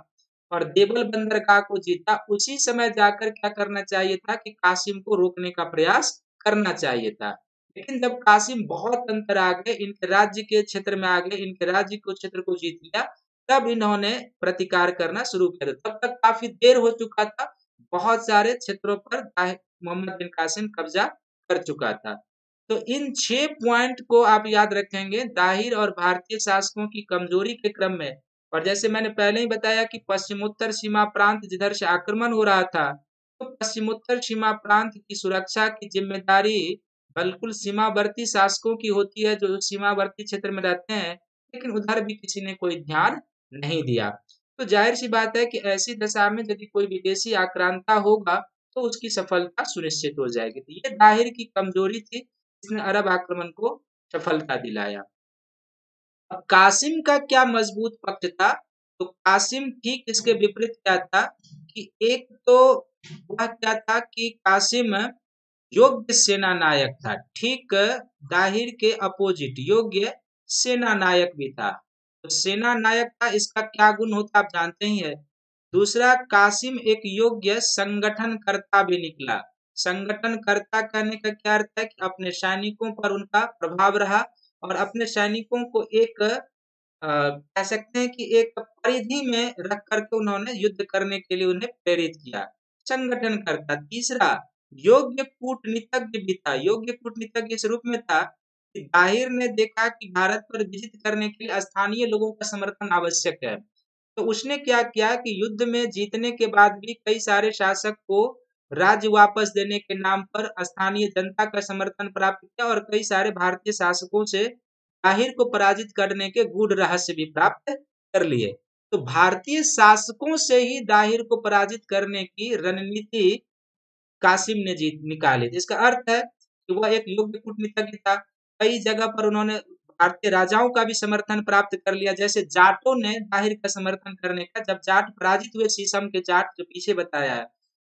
और देवल बंदरगाह को जीता, उसी समय जाकर क्या करना चाहिए था कि कासिम को रोकने का प्रयास करना चाहिए था। लेकिन जब कासिम बहुत अंतर आ गए, इनके राज्य के क्षेत्र में आ गए, इनके राज्य को क्षेत्र को जीत लिया, तब इन्होंने प्रतिकार करना शुरू किया था। तब तक काफी देर हो चुका था, बहुत सारे क्षेत्रों पर मोहम्मद बिन कासिम कब्जा कर चुका था। तो इन 6 पॉइंट को आप याद रखेंगे दाहिर और भारतीय शासकों की कमजोरी के क्रम में। और जैसे मैंने पहले ही बताया कि पश्चिमोत्तर सीमा प्रांत जिधर से आक्रमण हो रहा था, तो पश्चिमोत्तर सीमा प्रांत की सुरक्षा की जिम्मेदारी बिल्कुल सीमावर्ती शासकों की होती है जो सीमावर्ती क्षेत्र में रहते हैं, लेकिन उधर भी किसी ने कोई ध्यान नहीं दिया। तो जाहिर सी बात है कि ऐसी दशा में यदि कोई विदेशी आक्रांता होगा तो उसकी सफलता सुनिश्चित हो जाएगी। तो ये दाहिर की कमजोरी थी, इसने अरब आक्रमण को सफलता दिलाया। अब कासिम का क्या मजबूत पक्ष था? तो कासिम ठीक इसके विपरीत क्या था कि एक तो वह क्या था कि कासिम योग्य सेना नायक था। ठीक दाहिर के अपोजिट योग्य सेना नायक भी था। तो सेना नायक था, इसका क्या गुण होता आप जानते ही है। दूसरा, कासिम एक योग्य संगठनकर्ता भी निकला। संगठनकर्ता कहने का क्या अर्थ है कि अपने सैनिकों पर उनका प्रभाव रहा और अपने सैनिकों को एक कह सकते हैं कि एक परिधि में रख करके उन्होंने युद्ध करने के लिए उन्हें प्रेरित किया। संगठनकर्ता। तीसरा, योग्य कूटनीतिज्ञ भी था। योग्य कूटनीतिज्ञ इस रूप में था कि दाहिर ने देखा कि भारत पर विजित करने के लिए स्थानीय लोगों का समर्थन आवश्यक है। तो उसने क्या किया कि युद्ध में जीतने के बाद भी कई सारे शासक को राज्य वापस देने के नाम पर स्थानीय जनता का समर्थन प्राप्त किया और कई सारे भारतीय शासकों से ताहिर को पराजित करने के गूढ़ रहस्य भी प्राप्त कर लिए। तो भारतीय शासकों से ही दाहिर को पराजित करने की रणनीति कासिम ने जीत निकाली। इसका अर्थ है कि वह एक योग्य कूटनीतिज्ञ था। कई जगह पर उन्होंने भारतीय राजाओं का भी समर्थन प्राप्त कर लिया। जैसे जाटों ने दाहिर का समर्थन करने का, जब जाट पराजित हुए, शीशम के जाट जो पीछे बताया है,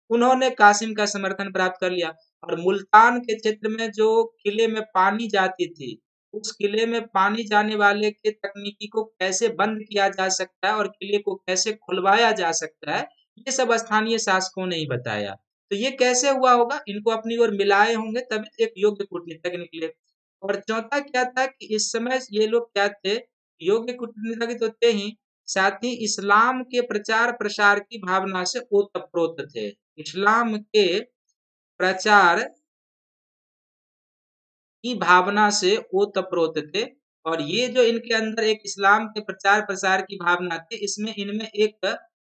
उन्होंने कासिम का समर्थन प्राप्त कर लिया। और मुल्तान के क्षेत्र में जो किले में पानी जाती थी, उस किले में पानी जाने वाले के तकनीकी को कैसे बंद किया जा सकता है और किले को कैसे खुलवाया जा सकता है, ये सब स्थानीय शासकों ने ही बताया। तो ये कैसे हुआ होगा, इनको अपनी ओर मिलाए होंगे तभी एक योग्य कूटनीतिज्ञ निकले। और चौथा क्या था कि इस समय ये लोग क्या थे, योग्य कूटनीतिज्ञ तो थे ही, साथ ही इस्लाम के प्रचार प्रसार की भावना से ओतप्रोत थे। इस्लाम के प्रचार की भावना से ओतप्रोत थे। और ये जो इनके अंदर एक इस्लाम के प्रचार प्रसार की भावना थी, इसमें इनमें एक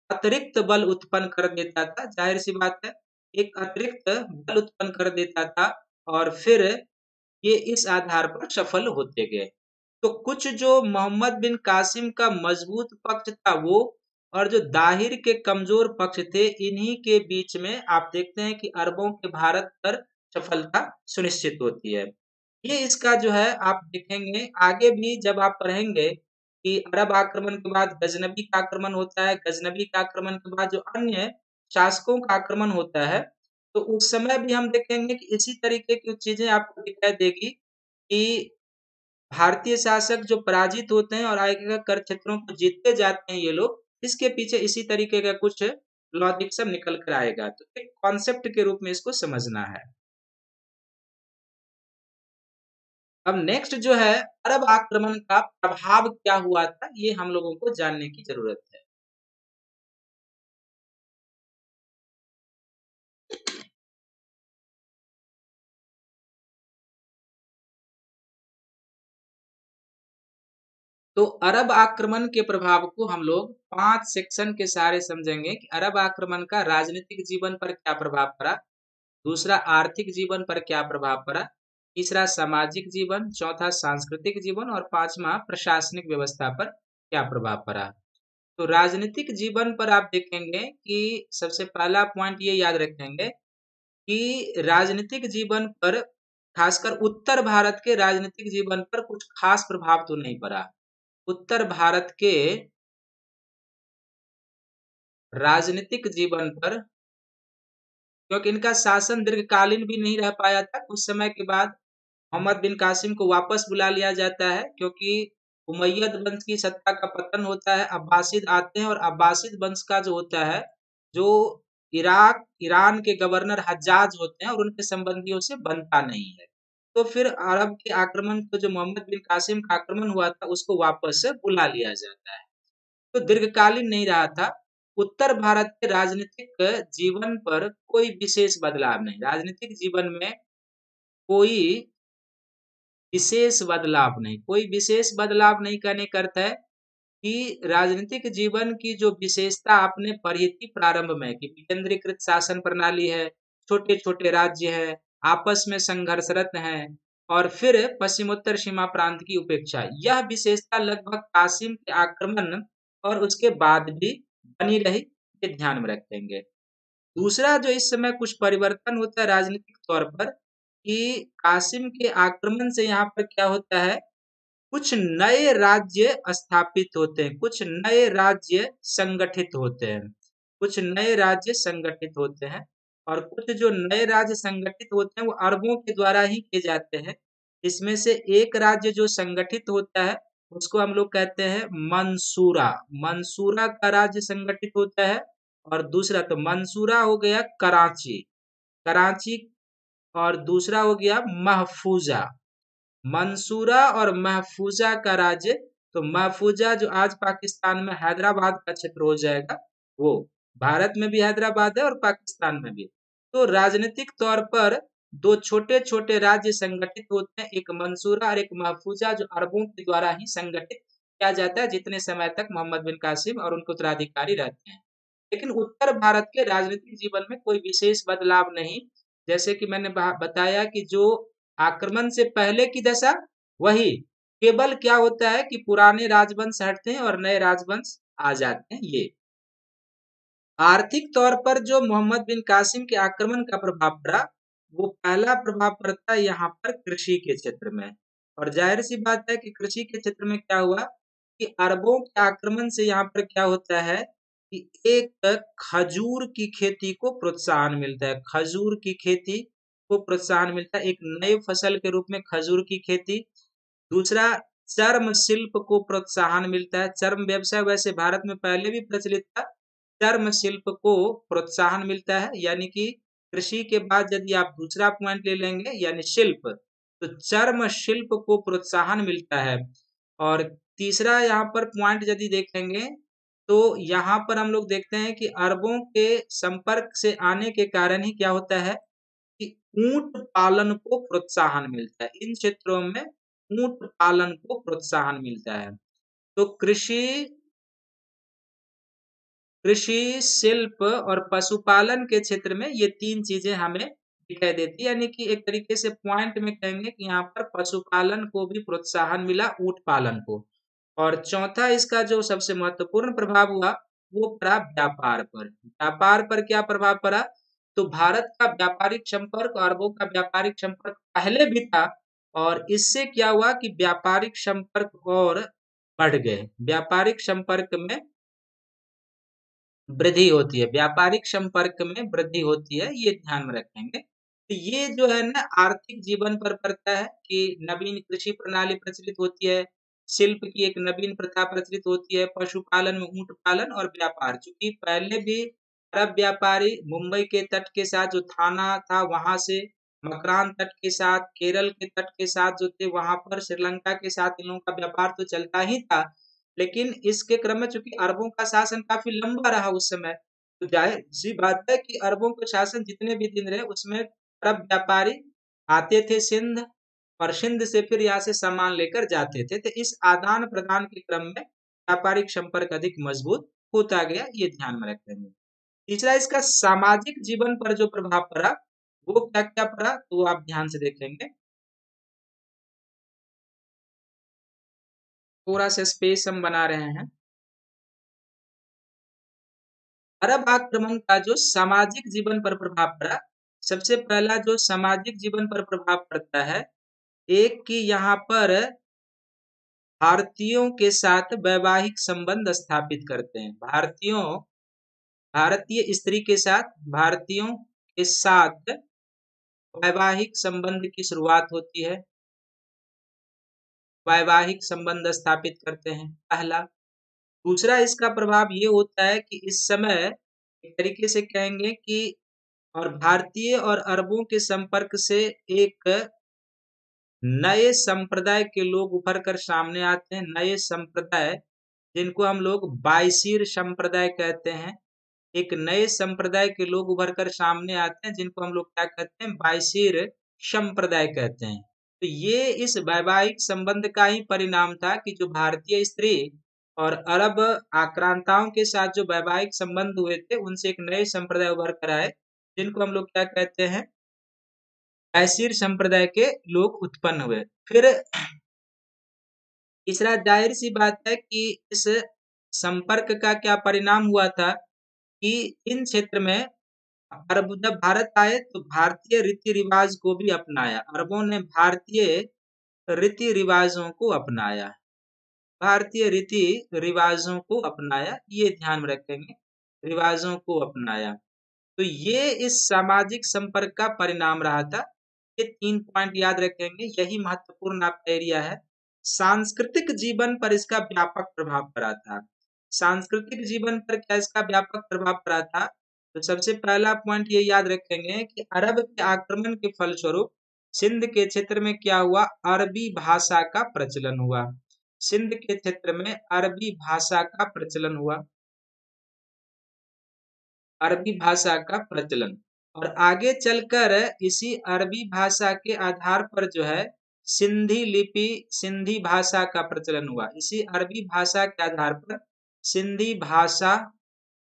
अतिरिक्त बल उत्पन्न कर देता था। जाहिर सी बात है, एक अतिरिक्त बल उत्पन्न कर देता था और फिर ये इस आधार पर सफल होते गए। तो कुछ जो मोहम्मद बिन कासिम का मजबूत पक्ष था वो, और जो दाहिर के कमजोर पक्ष थे, इन्हीं के बीच में आप देखते हैं कि अरबों के भारत पर सफलता सुनिश्चित होती है। ये इसका जो है आप देखेंगे आगे भी जब आप पढ़ेंगे कि अरब आक्रमण के बाद गजनबी का आक्रमण होता है। गजनबी का आक्रमण के बाद जो अन्य शासकों का आक्रमण होता है, तो उस समय भी हम देखेंगे कि इसी तरीके की चीजें आपको दिखाई देगी कि भारतीय शासक जो पराजित होते हैं और आगे कर क्षेत्रों को जीतते जाते हैं ये लोग, इसके पीछे इसी तरीके का कुछ लॉजिक सब निकल कर आएगा। तो एक कॉन्सेप्ट के रूप में इसको समझना है। अब नेक्स्ट जो है, अरब आक्रमण का प्रभाव क्या हुआ था, ये हम लोगों को जानने की जरूरत है। तो अरब आक्रमण के प्रभाव को हम लोग 5 सेक्शन के सारे समझेंगे कि अरब आक्रमण का राजनीतिक जीवन पर क्या प्रभाव पड़ा, दूसरा आर्थिक जीवन पर क्या प्रभाव पड़ा, तीसरा सामाजिक जीवन, चौथा सांस्कृतिक जीवन और पांचवा प्रशासनिक व्यवस्था पर क्या प्रभाव पड़ा। तो राजनीतिक जीवन पर आप देखेंगे कि सबसे पहला पॉइंट ये याद रखेंगे कि राजनीतिक जीवन पर, खासकर उत्तर भारत के राजनीतिक जीवन पर कुछ खास प्रभाव तो नहीं पड़ा। उत्तर भारत के राजनीतिक जीवन पर, क्योंकि इनका शासन दीर्घकालीन भी नहीं रह पाया था, कुछ समय के बाद मोहम्मद बिन कासिम को वापस बुला लिया जाता है, क्योंकि उमैयद वंश की सत्ता का पतन होता है, अब्बासिद आते हैं और अब्बासिद वंश का जो होता है, जो इराक ईरान के गवर्नर हज्जाज होते हैं और उनके संबंधियों से बनता नहीं है। तो फिर अरब के आक्रमण को, जो मोहम्मद बिन कासिम का आक्रमण हुआ था, उसको वापस से बुला लिया जाता है। तो दीर्घकालीन नहीं रहा था। उत्तर भारत के राजनीतिक जीवन पर कोई विशेष बदलाव नहीं। राजनीतिक जीवन में कोई विशेष बदलाव नहीं, कोई विशेष बदलाव नहीं कहने का अर्थ है कि राजनीतिक जीवन की जो विशेषता आपने पढ़ी थी प्रारंभ में कि विकेंद्रीकृत शासन प्रणाली है, छोटे छोटे राज्य है, आपस में संघर्षरत हैं और फिर पश्चिमोत्तर सीमा प्रांत की उपेक्षा, यह विशेषता लगभग कासिम के आक्रमण और उसके बाद भी बनी रही, ये ध्यान में रखेंगे। दूसरा जो इस समय कुछ परिवर्तन होता है राजनीतिक तौर पर कि कासिम के आक्रमण से यहाँ पर क्या होता है, कुछ नए राज्य स्थापित होते हैं, कुछ नए राज्य संगठित होते हैं, कुछ नए राज्य संगठित होते हैं। और कुछ जो नए राज्य संगठित होते हैं वो अरबों के द्वारा ही किए जाते हैं। इसमें से एक राज्य जो संगठित होता है उसको हम लोग कहते हैं मंसूरा। मंसूरा का राज्य संगठित होता है। और दूसरा तो मंसूरा हो गया कराची, कराची। और दूसरा हो गया महफूजा। मंसूरा और महफूजा का राज्य, तो महफूजा जो आज पाकिस्तान में हैदराबाद का क्षेत्र हो जाएगा, वो भारत में भी हैदराबाद है और पाकिस्तान में भी। तो राजनीतिक तौर पर दो छोटे छोटे राज्य संगठित होते हैं, एक मंसूरा और एक महफूजा, जो अरबों के द्वारा ही संगठित किया जाता है जितने समय तक मोहम्मद बिन कासिम और उनके उत्तराधिकारी रहते हैं। लेकिन उत्तर भारत के राजनीतिक जीवन में कोई विशेष बदलाव नहीं। जैसे कि मैंने बताया कि जो आक्रमण से पहले की दशा वही, केवल क्या होता है कि पुराने राजवंश हटते हैं और नए राजवंश आ जाते हैं। ये आर्थिक तौर पर जो मोहम्मद बिन कासिम के आक्रमण का प्रभाव पड़ा, वो पहला प्रभाव पड़ता है यहाँ पर कृषि के क्षेत्र में। और जाहिर सी बात है कि कृषि के क्षेत्र में क्या हुआ कि अरबों के आक्रमण से यहाँ पर क्या होता है कि एक खजूर की खेती को प्रोत्साहन मिलता है। खजूर की खेती को प्रोत्साहन मिलता है, एक नई फसल के रूप में खजूर की खेती। दूसरा, चर्म शिल्प को प्रोत्साहन मिलता है। चर्म व्यवसाय वैसे भारत में पहले भी प्रचलित था। चर्म शिल्प को प्रोत्साहन मिलता है, यानी कि कृषि के बाद यदि आप दूसरा पॉइंट ले लेंगे यानी शिल्प, तो चर्म शिल्प को प्रोत्साहन मिलता है। और तीसरा यहाँ पर पॉइंट यदि देखेंगे तो यहाँ पर हम लोग देखते हैं कि अरबों के संपर्क से आने के कारण ही क्या होता है कि ऊंट पालन को प्रोत्साहन मिलता है। इन क्षेत्रों में ऊंट पालन को प्रोत्साहन मिलता है। तो कृषि, शिल्प और पशुपालन के क्षेत्र में ये तीन चीजें हमें दिखाई देती है। यानी कि एक तरीके से पॉइंट में कहेंगे कि यहाँ पर पशुपालन को भी प्रोत्साहन मिला, ऊंट पालन को। और चौथा इसका जो सबसे महत्वपूर्ण प्रभाव हुआ वो पड़ा व्यापार पर। व्यापार पर क्या प्रभाव पड़ा, तो भारत का व्यापारिक संपर्क, अरबों का व्यापारिक संपर्क पहले भी था, और इससे क्या हुआ कि व्यापारिक संपर्क और बढ़ गए। व्यापारिक संपर्क में वृद्धि होती है, व्यापारिक संपर्क में वृद्धि होती है, ये ध्यान में रखेंगे। तो ये जो है ना आर्थिक जीवन पर पड़ता है कि नवीन कृषि प्रणाली प्रचलित होती है, शिल्प की एक नवीन प्रथा प्रचलित होती है, पशुपालन में ऊंट पालन और व्यापार। चूंकि पहले भी अरब व्यापारी मुंबई के तट के साथ जो थाना था वहां से, मकरान तट के साथ, केरल के तट के साथ जो थे वहां पर, श्रीलंका के साथ इन लोगों का व्यापार तो चलता ही था। लेकिन इसके क्रम में चूंकि अरबों का शासन काफी लंबा रहा उस समय, तो जाहिर सी बात है कि अरबों के शासन जितने भी दिन रहे उसमें अरब व्यापारी आते थे सिंध, और सिंध से फिर यहाँ से सामान लेकर जाते थे। तो इस आदान प्रदान के क्रम में व्यापारिक संपर्क अधिक मजबूत होता गया, ये ध्यान में रखेंगे। तीसरा, इसका सामाजिक जीवन पर जो प्रभाव पड़ा वो क्या क्या पड़ा, तो आप ध्यान से देखेंगे। थोड़ा सा स्पेस हम बना रहे हैं। अरब आक्रमण का जो सामाजिक जीवन पर प्रभाव पड़ा, सबसे पहला जो सामाजिक जीवन पर प्रभाव पड़ता है, एक कि यहाँ पर भारतीयों के साथ वैवाहिक संबंध स्थापित करते हैं। भारतीय स्त्री के साथ भारतीयों के साथ वैवाहिक संबंध की शुरुआत होती है, वैवाहिक संबंध स्थापित करते हैं, पहला। दूसरा, इसका प्रभाव ये होता है कि इस समय एक तरीके से कहेंगे कि, और भारतीय और अरबों के संपर्क से एक नए संप्रदाय के लोग उभर कर सामने आते हैं। नए संप्रदाय जिनको हम लोग बायसीर संप्रदाय कहते हैं। एक नए संप्रदाय के लोग उभर कर सामने आते हैं जिनको हम लोग क्या कहते हैं, बायसीर संप्रदाय कहते हैं। तो ये इस वैवाहिक संबंध का ही परिणाम था कि जो भारतीय स्त्री और अरब आक्रांताओं के साथ जो वैवाहिक संबंध हुए थे उनसे एक नए संप्रदाय उभर कर आए जिनको हम लोग क्या कहते हैं, बायसीर संप्रदाय के लोग उत्पन्न हुए। फिर तीसरा, जाहिर सी बात है कि इस संपर्क का क्या परिणाम हुआ था कि इन क्षेत्र में अरब जब भारत आए तो भारतीय रीति रिवाज को भी अपनाया। अरबों ने भारतीय रीति रिवाजों को अपनाया, भारतीय रीति रिवाजों को अपनाया, ये ध्यान में रखेंगे, रिवाजों को अपनाया। तो ये इस सामाजिक संपर्क का परिणाम रहा था। ये 3 पॉइंट याद रखेंगे, यही महत्वपूर्ण आपका एरिया है। सांस्कृतिक जीवन पर इसका व्यापक प्रभाव पड़ा था। सांस्कृतिक जीवन पर क्या इसका व्यापक प्रभाव पड़ा था? तो सबसे पहला पॉइंट ये याद रखेंगे कि अरब के आक्रमण के फलस्वरूप सिंध के क्षेत्र में क्या हुआ? अरबी भाषा का प्रचलन हुआ। सिंध के क्षेत्र में अरबी भाषा का प्रचलन हुआ, अरबी भाषा का प्रचलन। और आगे चलकर इसी अरबी भाषा के आधार पर जो है सिंधी लिपि, सिंधी भाषा का प्रचलन हुआ। इसी अरबी भाषा के आधार पर सिंधी भाषा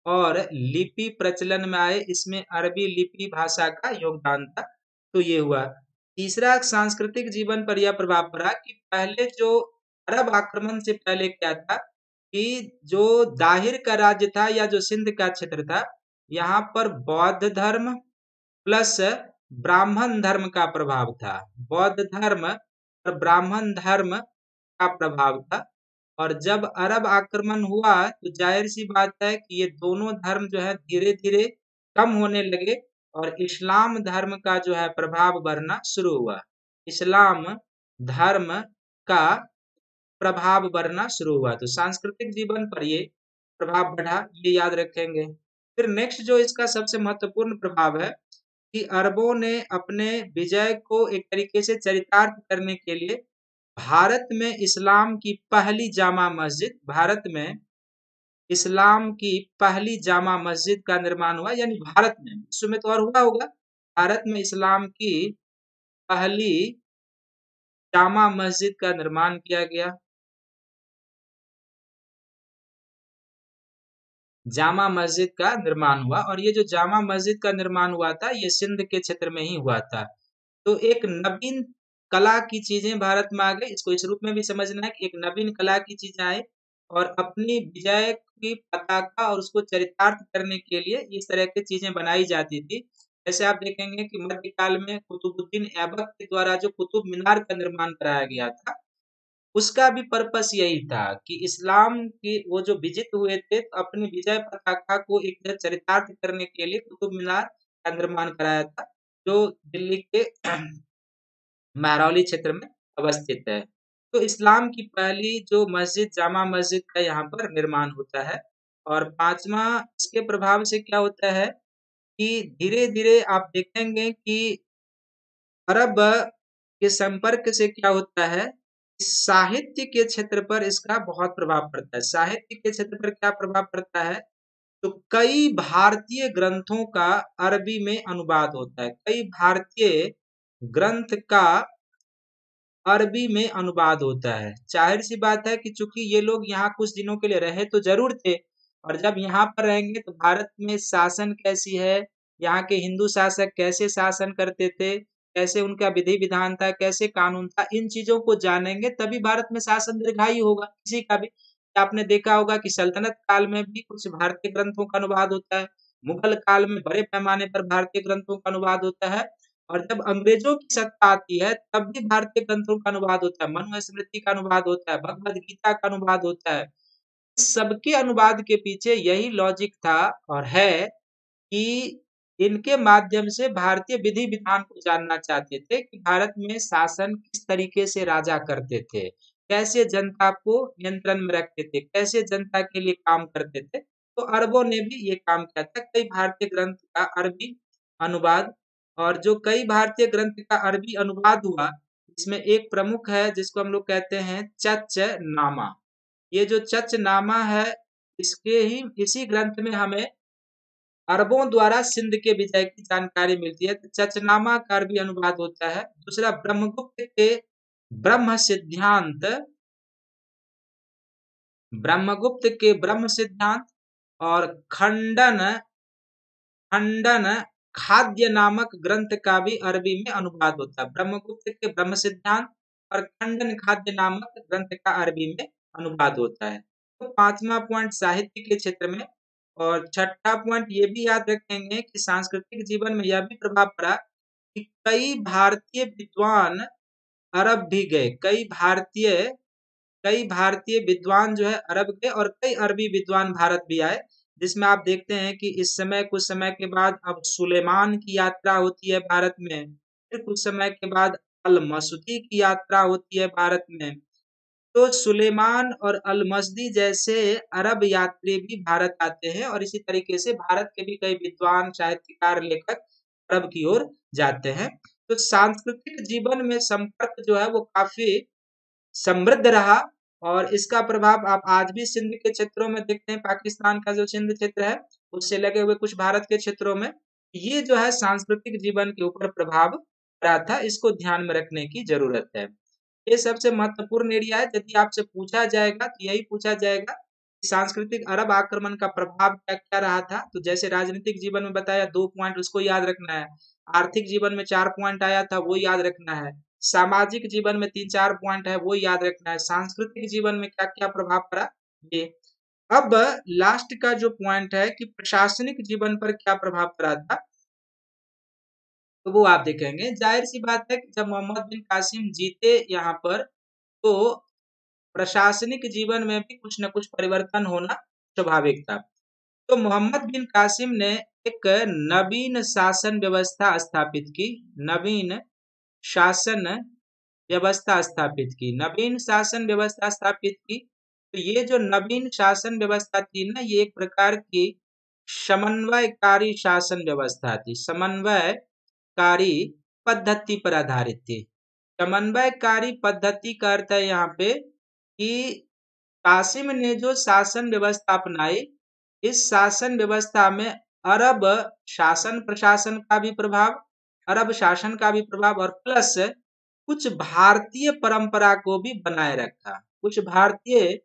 और लिपि प्रचलन में आए, इसमें अरबी लिपि भाषा का योगदान था। तो ये हुआ। तीसरा, सांस्कृतिक जीवन पर यह प्रभाव पड़ा कि पहले जो अरब आक्रमण से पहले क्या था कि जो दाहिर का राज्य था या जो सिंध का क्षेत्र था, यहाँ पर बौद्ध धर्म प्लस ब्राह्मण धर्म का प्रभाव था। बौद्ध धर्म और ब्राह्मण धर्म का प्रभाव था। और जब अरब आक्रमण हुआ तो जाहिर सी बात है कि ये दोनों धर्म जो है धीरे धीरे कम होने लगे और इस्लाम धर्म का जो है प्रभाव बढ़ना शुरू हुआ। इस्लाम धर्म का प्रभाव बढ़ना शुरू हुआ। तो सांस्कृतिक जीवन पर ये प्रभाव बढ़ा, ये याद रखेंगे। फिर नेक्स्ट जो इसका सबसे महत्वपूर्ण प्रभाव है कि अरबों ने अपने विजय को एक तरीके से चरितार्थ करने के लिए भारत में इस्लाम की पहली जामा मस्जिद, भारत में इस्लाम की पहली जामा मस्जिद का निर्माण हुआ। यानी भारत में, विश्व में तो और हुआ होगा, भारत में इस्लाम की पहली जामा मस्जिद का निर्माण किया गया। जामा मस्जिद का निर्माण हुआ और ये जो जामा मस्जिद का निर्माण हुआ था ये सिंध के क्षेत्र में ही हुआ था। तो एक नवीन कला की चीजें भारत में आ गई, इसको इस रूप में भी समझना है कि एक नवीन कला की चीजें आई और अपनी विजय की पताका और उसको चरितार्थ करने के लिए इस तरह की चीजें बनाई जाती थी। जैसे आप देखेंगे कि मध्यकाल में कुतुबुद्दीन ऐबक के द्वारा जो कुतुब मीनार का निर्माण कराया गया था, उसका भी पर्पस यही था कि इस्लाम के वो जो विजित हुए थे तो अपनी विजय पताका को एक तरह चरितार्थ करने के लिए कुतुब मीनार का निर्माण कराया था, जो दिल्ली के महरौली क्षेत्र में अवस्थित है। तो इस्लाम की पहली जो मस्जिद, जामा मस्जिद का यहाँ पर निर्माण होता है। और पांचवा, इसके प्रभाव से क्या होता है कि धीरे धीरे आप देखेंगे कि अरब के संपर्क से क्या होता है, साहित्य के क्षेत्र पर इसका बहुत प्रभाव पड़ता है। साहित्य के क्षेत्र पर क्या प्रभाव पड़ता है? तो कई भारतीय ग्रंथों का अरबी में अनुवाद होता है। कई भारतीय ग्रंथ का अरबी में अनुवाद होता है। जाहिर सी बात है कि चूंकि ये लोग यहाँ कुछ दिनों के लिए रहे तो जरूर थे, और जब यहाँ पर रहेंगे तो भारत में शासन कैसी है, यहाँ के हिंदू शासक कैसे शासन करते थे, कैसे उनका विधि विधान था, कैसे कानून था, इन चीजों को जानेंगे तभी भारत में शासन दीर्घायु होगा किसी का भी। आपने देखा होगा कि सल्तनत काल में भी कुछ भारतीय ग्रंथों का अनुवाद होता है, मुगल काल में बड़े पैमाने पर भारतीय ग्रंथों का अनुवाद होता है, और जब अंग्रेजों की सत्ता आती है तब भी भारतीय ग्रंथों का अनुवाद होता है। मनुस्मृति का अनुवाद होता है, भगवद गीता का अनुवाद होता है। सबके अनुवाद के पीछे यही लॉजिक था और है कि इनके माध्यम से भारतीय विधि विधान को जानना चाहते थे कि भारत में शासन किस तरीके से राजा करते थे, कैसे जनता को नियंत्रण में रखते थे, कैसे जनता के लिए काम करते थे। तो अरबों ने भी ये काम किया था, कई भारतीय ग्रंथ का अरबी अनुवाद। और जो कई भारतीय ग्रंथ का अरबी अनुवाद हुआ, इसमें एक प्रमुख है जिसको हम लोग कहते हैं चच नामा। ये जो चच नामा है, इसके ही इसी ग्रंथ में हमें अरबों द्वारा सिंध के विजय की जानकारी मिलती है। तो चचनामा का अरबी अनुवाद होता है। दूसरा, ब्रह्मगुप्त के ब्रह्म सिद्धांत, ब्रह्मगुप्त के ब्रह्म सिद्धांत और खंडन खंडन खाद्य नामक ग्रंथ का भी अरबी में अनुवाद होता है। ब्रह्मगुप्त के ब्रह्म सिद्धांत और खंडन खाद्य नामक ग्रंथ का अरबी में अनुवाद होता है। तो पांचवा पॉइंट साहित्य के क्षेत्र में, और छठा पॉइंट ये भी याद रखेंगे कि सांस्कृतिक जीवन में यह भी प्रभाव पड़ा कि कई भारतीय विद्वान अरब भी गए। कई भारतीय विद्वान जो है अरब गए और कई अरबी विद्वान भारत भी आए, जिसमें आप देखते हैं कि इस समय कुछ समय के बाद अब सुलेमान की यात्रा होती है भारत में, फिर कुछ समय के बाद अल मसूदी की यात्रा होती है भारत में। तो सुलेमान और अल मसदी जैसे अरब यात्री भी भारत आते हैं और इसी तरीके से भारत के भी कई विद्वान, साहित्यकार, लेखक अरब की ओर जाते हैं। तो सांस्कृतिक जीवन में संपर्क जो है वो काफी समृद्ध रहा और इसका प्रभाव आप आज भी सिंध के क्षेत्रों में देखते हैं। पाकिस्तान का जो सिंध क्षेत्र है उससे लगे हुए कुछ भारत के क्षेत्रों में ये जो है सांस्कृतिक जीवन के ऊपर प्रभाव रहा था, इसको ध्यान में रखने की जरूरत है। ये सबसे महत्वपूर्ण एरिया है। यदि आपसे पूछा जाएगा तो यही पूछा जाएगा कि सांस्कृतिक अरब आक्रमण का प्रभाव क्या क्या रहा था। तो जैसे राजनीतिक जीवन में बताया 2 पॉइंट उसको याद रखना है, आर्थिक जीवन में 4 पॉइंट आया था वो याद रखना है, सामाजिक जीवन में 3-4 पॉइंट है वो याद रखना है, सांस्कृतिक जीवन में क्या क्या प्रभाव पड़ा ये। अब लास्ट का जो पॉइंट है कि प्रशासनिक जीवन पर क्या प्रभाव पड़ा था तो वो आप देखेंगे। जाहिर सी बात है कि जब मोहम्मद बिन कासिम जीते यहाँ पर तो प्रशासनिक जीवन में भी कुछ न कुछ परिवर्तन होना स्वाभाविक था। तो मोहम्मद बिन कासिम ने एक नवीन शासन व्यवस्था स्थापित की, नवीन शासन व्यवस्था स्थापित की, नवीन शासन व्यवस्था स्थापित की। तो ये जो नवीन शासन व्यवस्था थी ना, ये एक प्रकार की समन्वयकारी शासन व्यवस्था थी, समन्वयकारी पद्धति पर आधारित थी। समन्वयकारी पद्धति का अर्थ है यहाँ पे कि कासिम ने जो शासन व्यवस्था अपनाई, इस शासन व्यवस्था में अरब शासन प्रशासन का भी प्रभाव, अरब शासन का भी प्रभाव और प्लस कुछ भारतीय परंपरा को भी बनाए रखा। कुछ भारतीय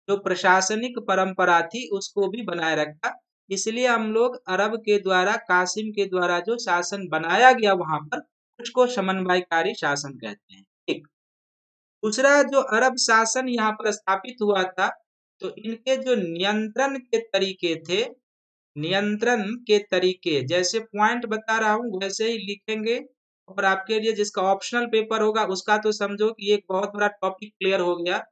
जो प्रशासनिक परंपरा थी उसको भी बनाए रखा। इसलिए हम लोग अरब के द्वारा, कासिम के द्वारा जो शासन बनाया गया वहां पर उसको समन्वयकारी शासन कहते हैं। ठीक। दूसरा जो अरब शासन यहाँ पर स्थापित हुआ था तो इनके जो नियंत्रण के तरीके थे, नियंत्रण के तरीके जैसे पॉइंट बता रहा हूँ वैसे ही लिखेंगे और आपके लिए जिसका ऑप्शनल पेपर होगा उसका तो समझो कि एक बहुत बड़ा टॉपिक क्लियर हो गया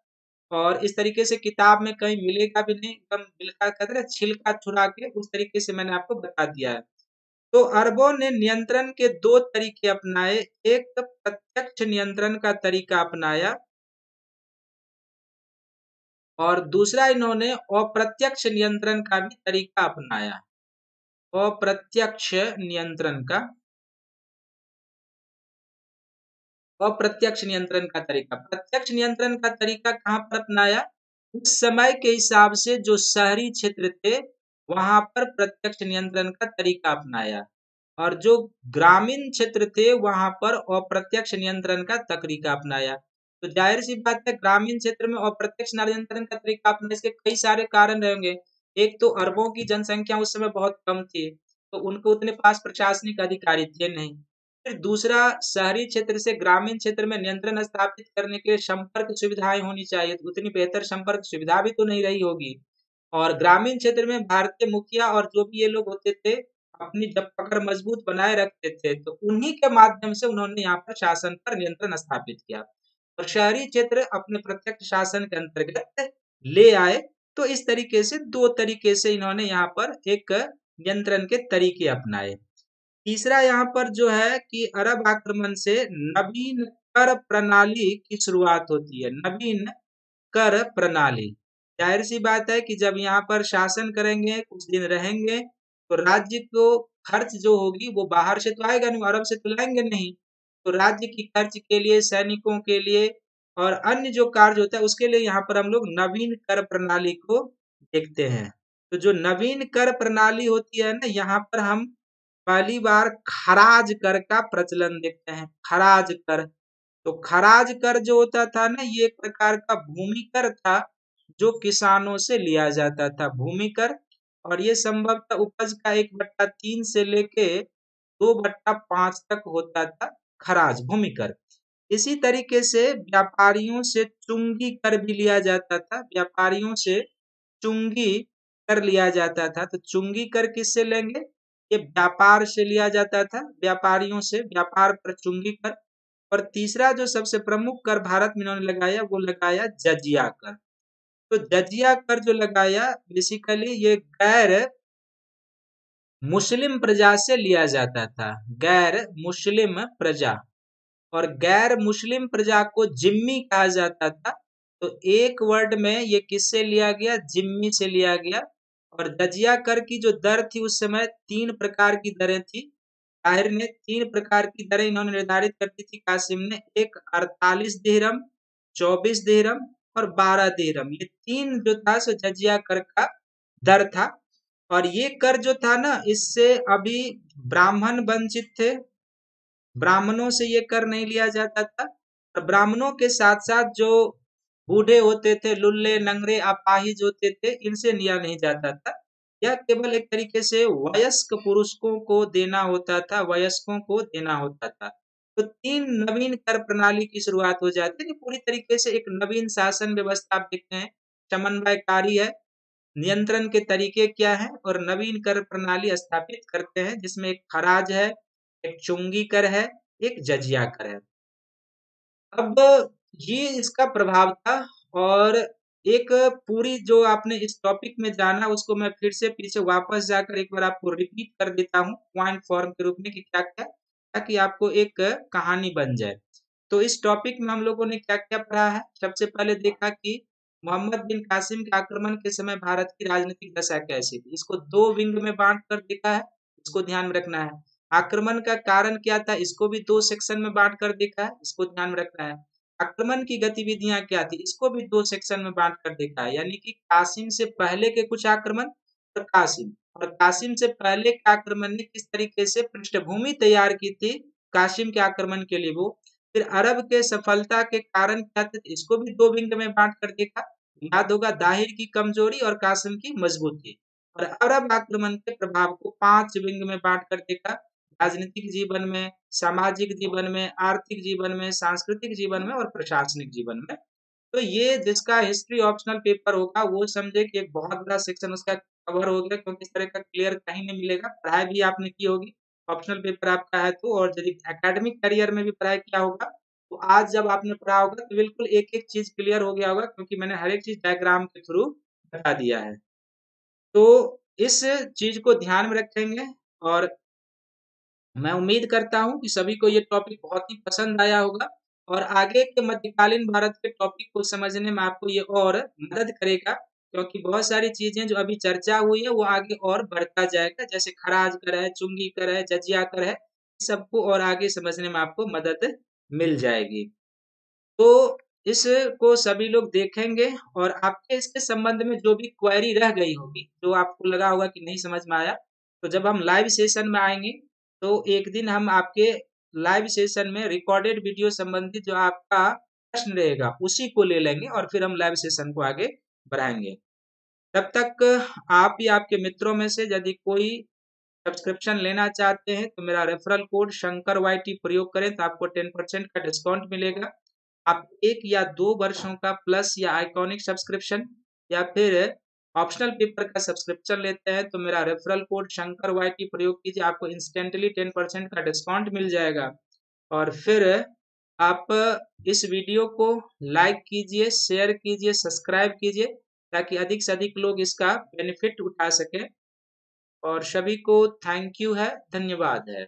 और इस तरीके से किताब में कहीं मिलेगा भी नहीं, एकदम बिल्का कहते हैं छिलका छुड़ा के उस तरीके से मैंने आपको बता दिया है। तो अरबों ने नियंत्रण के 2 तरीके अपनाए, एक प्रत्यक्ष नियंत्रण का तरीका अपनाया और दूसरा इन्होंने अप्रत्यक्ष नियंत्रण का भी तरीका अपनाया। अप्रत्यक्ष नियंत्रण का, अप्रत्यक्ष नियंत्रण का तरीका, प्रत्यक्ष नियंत्रण का तरीका कहाँ पर अपनाया? उस समय के हिसाब से जो शहरी क्षेत्र थे वहां पर प्रत्यक्ष नियंत्रण का तरीका अपनाया और जो ग्रामीण क्षेत्र थे वहां पर अप्रत्यक्ष नियंत्रण का तरीका अपनाया। तो जाहिर सी बात है ग्रामीण क्षेत्र में अप्रत्यक्ष नियंत्रण का तरीका अपनाने के कई सारे कारण रहेंगे। एक तो अरबों की जनसंख्या उस समय बहुत कम थी तो उनको उतने पास प्रशासनिक अधिकारी थे नहीं। फिर दूसरा, शहरी क्षेत्र से ग्रामीण क्षेत्र में नियंत्रण स्थापित करने के लिए संपर्क सुविधाएं होनी चाहिए, तो उतनी बेहतर संपर्क सुविधा भी तो नहीं रही होगी। और ग्रामीण क्षेत्र में भारतीय मुखिया और जो भी ये लोग होते थे अपनी जब पकड़ मजबूत बनाए रखते थे तो उन्हीं के माध्यम से उन्होंने यहाँ पर शासन पर नियंत्रण स्थापित किया और शहरी क्षेत्र अपने प्रत्यक्ष शासन के अंतर्गत ले आए। तो इस तरीके से 2 तरीके से इन्होंने यहाँ पर एक नियंत्रण के तरीके अपनाए। तीसरा यहाँ पर जो है कि अरब आक्रमण से नवीन कर प्रणाली की शुरुआत होती है, नवीन कर प्रणाली। जाहिर सी बात है कि जब यहाँ पर शासन करेंगे, कुछ दिन रहेंगे तो राज्य को खर्च जो होगी वो बाहर से तो आएगा नहीं, अरब से तो लाएंगे नहीं। तो राज्य की खर्च के लिए, सैनिकों के लिए और अन्य जो कार्य होता है उसके लिए यहाँ पर हम लोग नवीन कर प्रणाली को देखते हैं। तो जो नवीन कर प्रणाली होती है ना, यहाँ पर हम पहली बार खराज कर का प्रचलन देखते हैं। खराज कर, तो खराज कर जो होता था ना ये एक प्रकार का भूमि कर था जो किसानों से लिया जाता था, भूमि कर। और ये संभवतः उपज का 1/3 से लेके 2/5 तक होता था खराज, भूमि कर। इसी तरीके से व्यापारियों से चुंगी कर भी लिया जाता था, व्यापारियों से चुंगी कर लिया जाता था। तो चुंगी कर किससे लेंगे? ये व्यापार से लिया जाता था, व्यापारियों से, व्यापार पर चुंगी कर। और तीसरा जो सबसे प्रमुख कर भारत में इन्होंने लगाया वो लगाया जजिया कर। तो जजिया कर जो लगाया बेसिकली ये गैर मुस्लिम प्रजा से लिया जाता था, गैर मुस्लिम प्रजा, और गैर मुस्लिम प्रजा को जिम्मी कहा जाता था। तो एक वर्ड में ये किससे लिया गया, जिम्मी से लिया गया। और जजिया कर की जो दर थी उस समय 3 प्रकार की दरें थी। ताहिर ने 3 प्रकार की दरें इन्होंने निर्धारित कर दी थी, कासिम ने। एक 48 दिरहम, 24 दिरहम और 12 दिरहम, ये 3 जो था सो जजिया कर का दर था। और ये कर जो था ना, इससे अभी ब्राह्मण वंचित थे, ब्राह्मणों से ये कर नहीं लिया जाता था। और ब्राह्मणों के साथ साथ जो बूढ़े होते थे, लुल्ले लंगड़े अपाहिज होते थे, इनसे लिया नहीं जाता था। यह केवल एक तरीके से वयस्क पुरुषों को देना होता था, वयस्कों को देना होता था। तो 3 नवीन कर प्रणाली की शुरुआत हो जाती है। पूरी तरीके से एक नवीन शासन व्यवस्था आप देखते हैं, समन्वयकारी है, नियंत्रण के तरीके क्या हैं, और नवीन कर प्रणाली स्थापित करते हैं, जिसमें एक खराज है, एक चुंगी कर है, एक जजिया कर है। अब ये इसका प्रभाव था। और एक पूरी जो आपने इस टॉपिक में जाना, उसको मैं फिर से पीछे वापस जाकर एक बार आपको रिपीट कर देता हूँ पॉइंट फॉर्म के रूप में कि क्या क्या, ताकि आपको एक कहानी बन जाए। तो इस टॉपिक में हम लोगों ने क्या क्या पढ़ा है। सबसे पहले देखा कि मोहम्मद बिन कासिम के आक्रमण के समय भारत की राजनीतिक दशा कैसी थी, इसको 2 विंग में बांट कर देखा है, इसको ध्यान में रखना है। आक्रमण का कारण क्या था, इसको भी 2 सेक्शन में बांट कर देखा है, इसको ध्यान में रखना है। आक्रमण की गतिविधियां क्या थी, इसको भी 2 सेक्शन में बांट कर देखा है, यानी कि कासिम से पहले के कुछ आक्रमण और कासिम से पहले के आक्रमण ने किस तरीके से पृष्ठभूमि तैयार की थी कासिम के आक्रमण के लिए वो। फिर अरब के सफलता के कारण क्या थे, इसको भी 2 विंग में बांट कर देखा। याद होगा, दाहिर की कमजोरी और कासिम की मजबूती। और अरब आक्रमण के प्रभाव को 5 विंग में बांट कर देखा, राजनीतिक जीवन में, सामाजिक जीवन में, आर्थिक जीवन में, सांस्कृतिक जीवन में और प्रशासनिक जीवन में। तो ये जिसका हिस्ट्री ऑप्शनल पेपर होगा वो समझे कि एक बहुत बड़ा सेक्शन उसका कवर हो गया, क्योंकि इस तरह का क्लियर कहीं नहीं मिलेगा। पढ़ाई भी आपने की होगी, ऑप्शनल पेपर आपका है तो, और यदि एकेडमिक करियर में भी पढ़ाई किया होगा तो आज जब आपने पढ़ा होगा तो बिल्कुल एक एक चीज क्लियर हो गया होगा, क्योंकि मैंने हर एक चीज डायग्राम के थ्रू बता दिया है। तो इस चीज को ध्यान में रखेंगे, और मैं उम्मीद करता हूँ कि सभी को ये टॉपिक बहुत ही पसंद आया होगा, और आगे के मध्यकालीन भारत के टॉपिक को समझने में आपको ये और मदद करेगा, क्योंकि बहुत सारी चीजें जो अभी चर्चा हुई है वो आगे और बढ़ता जाएगा, जैसे खराज कर है, चुंगी कर है, जजिया कर है, सबको और आगे समझने में आपको मदद मिल जाएगी। तो इसको सभी लोग देखेंगे, और आपके इसके संबंध में जो भी क्वेरी रह गई होगी, जो आपको लगा होगा कि नहीं समझ में आया, तो जब हम लाइव सेशन में आएंगे तो एक दिन हम आपके लाइव सेशन में रिकॉर्डेड वीडियो संबंधित जो आपका प्रश्न रहेगा उसी को ले लेंगे, और फिर हम लाइव सेशन को आगे बढ़ाएंगे। तब तक आप या आपके मित्रों में से यदि कोई सब्सक्रिप्शन लेना चाहते हैं तो मेरा रेफरल कोड शंकर YT प्रयोग करें तो आपको 10% का डिस्काउंट मिलेगा। आप 1 या 2 वर्षों का प्लस या आइकॉनिक सब्सक्रिप्शन या फिर ऑप्शनल पेपर का सब्सक्रिप्शन लेते हैं तो मेरा रेफरल कोड शंकर YT प्रयोग कीजिए, आपको इंस्टेंटली 10% का डिस्काउंट मिल जाएगा। और फिर आप इस वीडियो को लाइक कीजिए, शेयर कीजिए, सब्सक्राइब कीजिए, ताकि अधिक से अधिक लोग इसका बेनिफिट उठा सकें। और सभी को थैंक यू है, धन्यवाद है।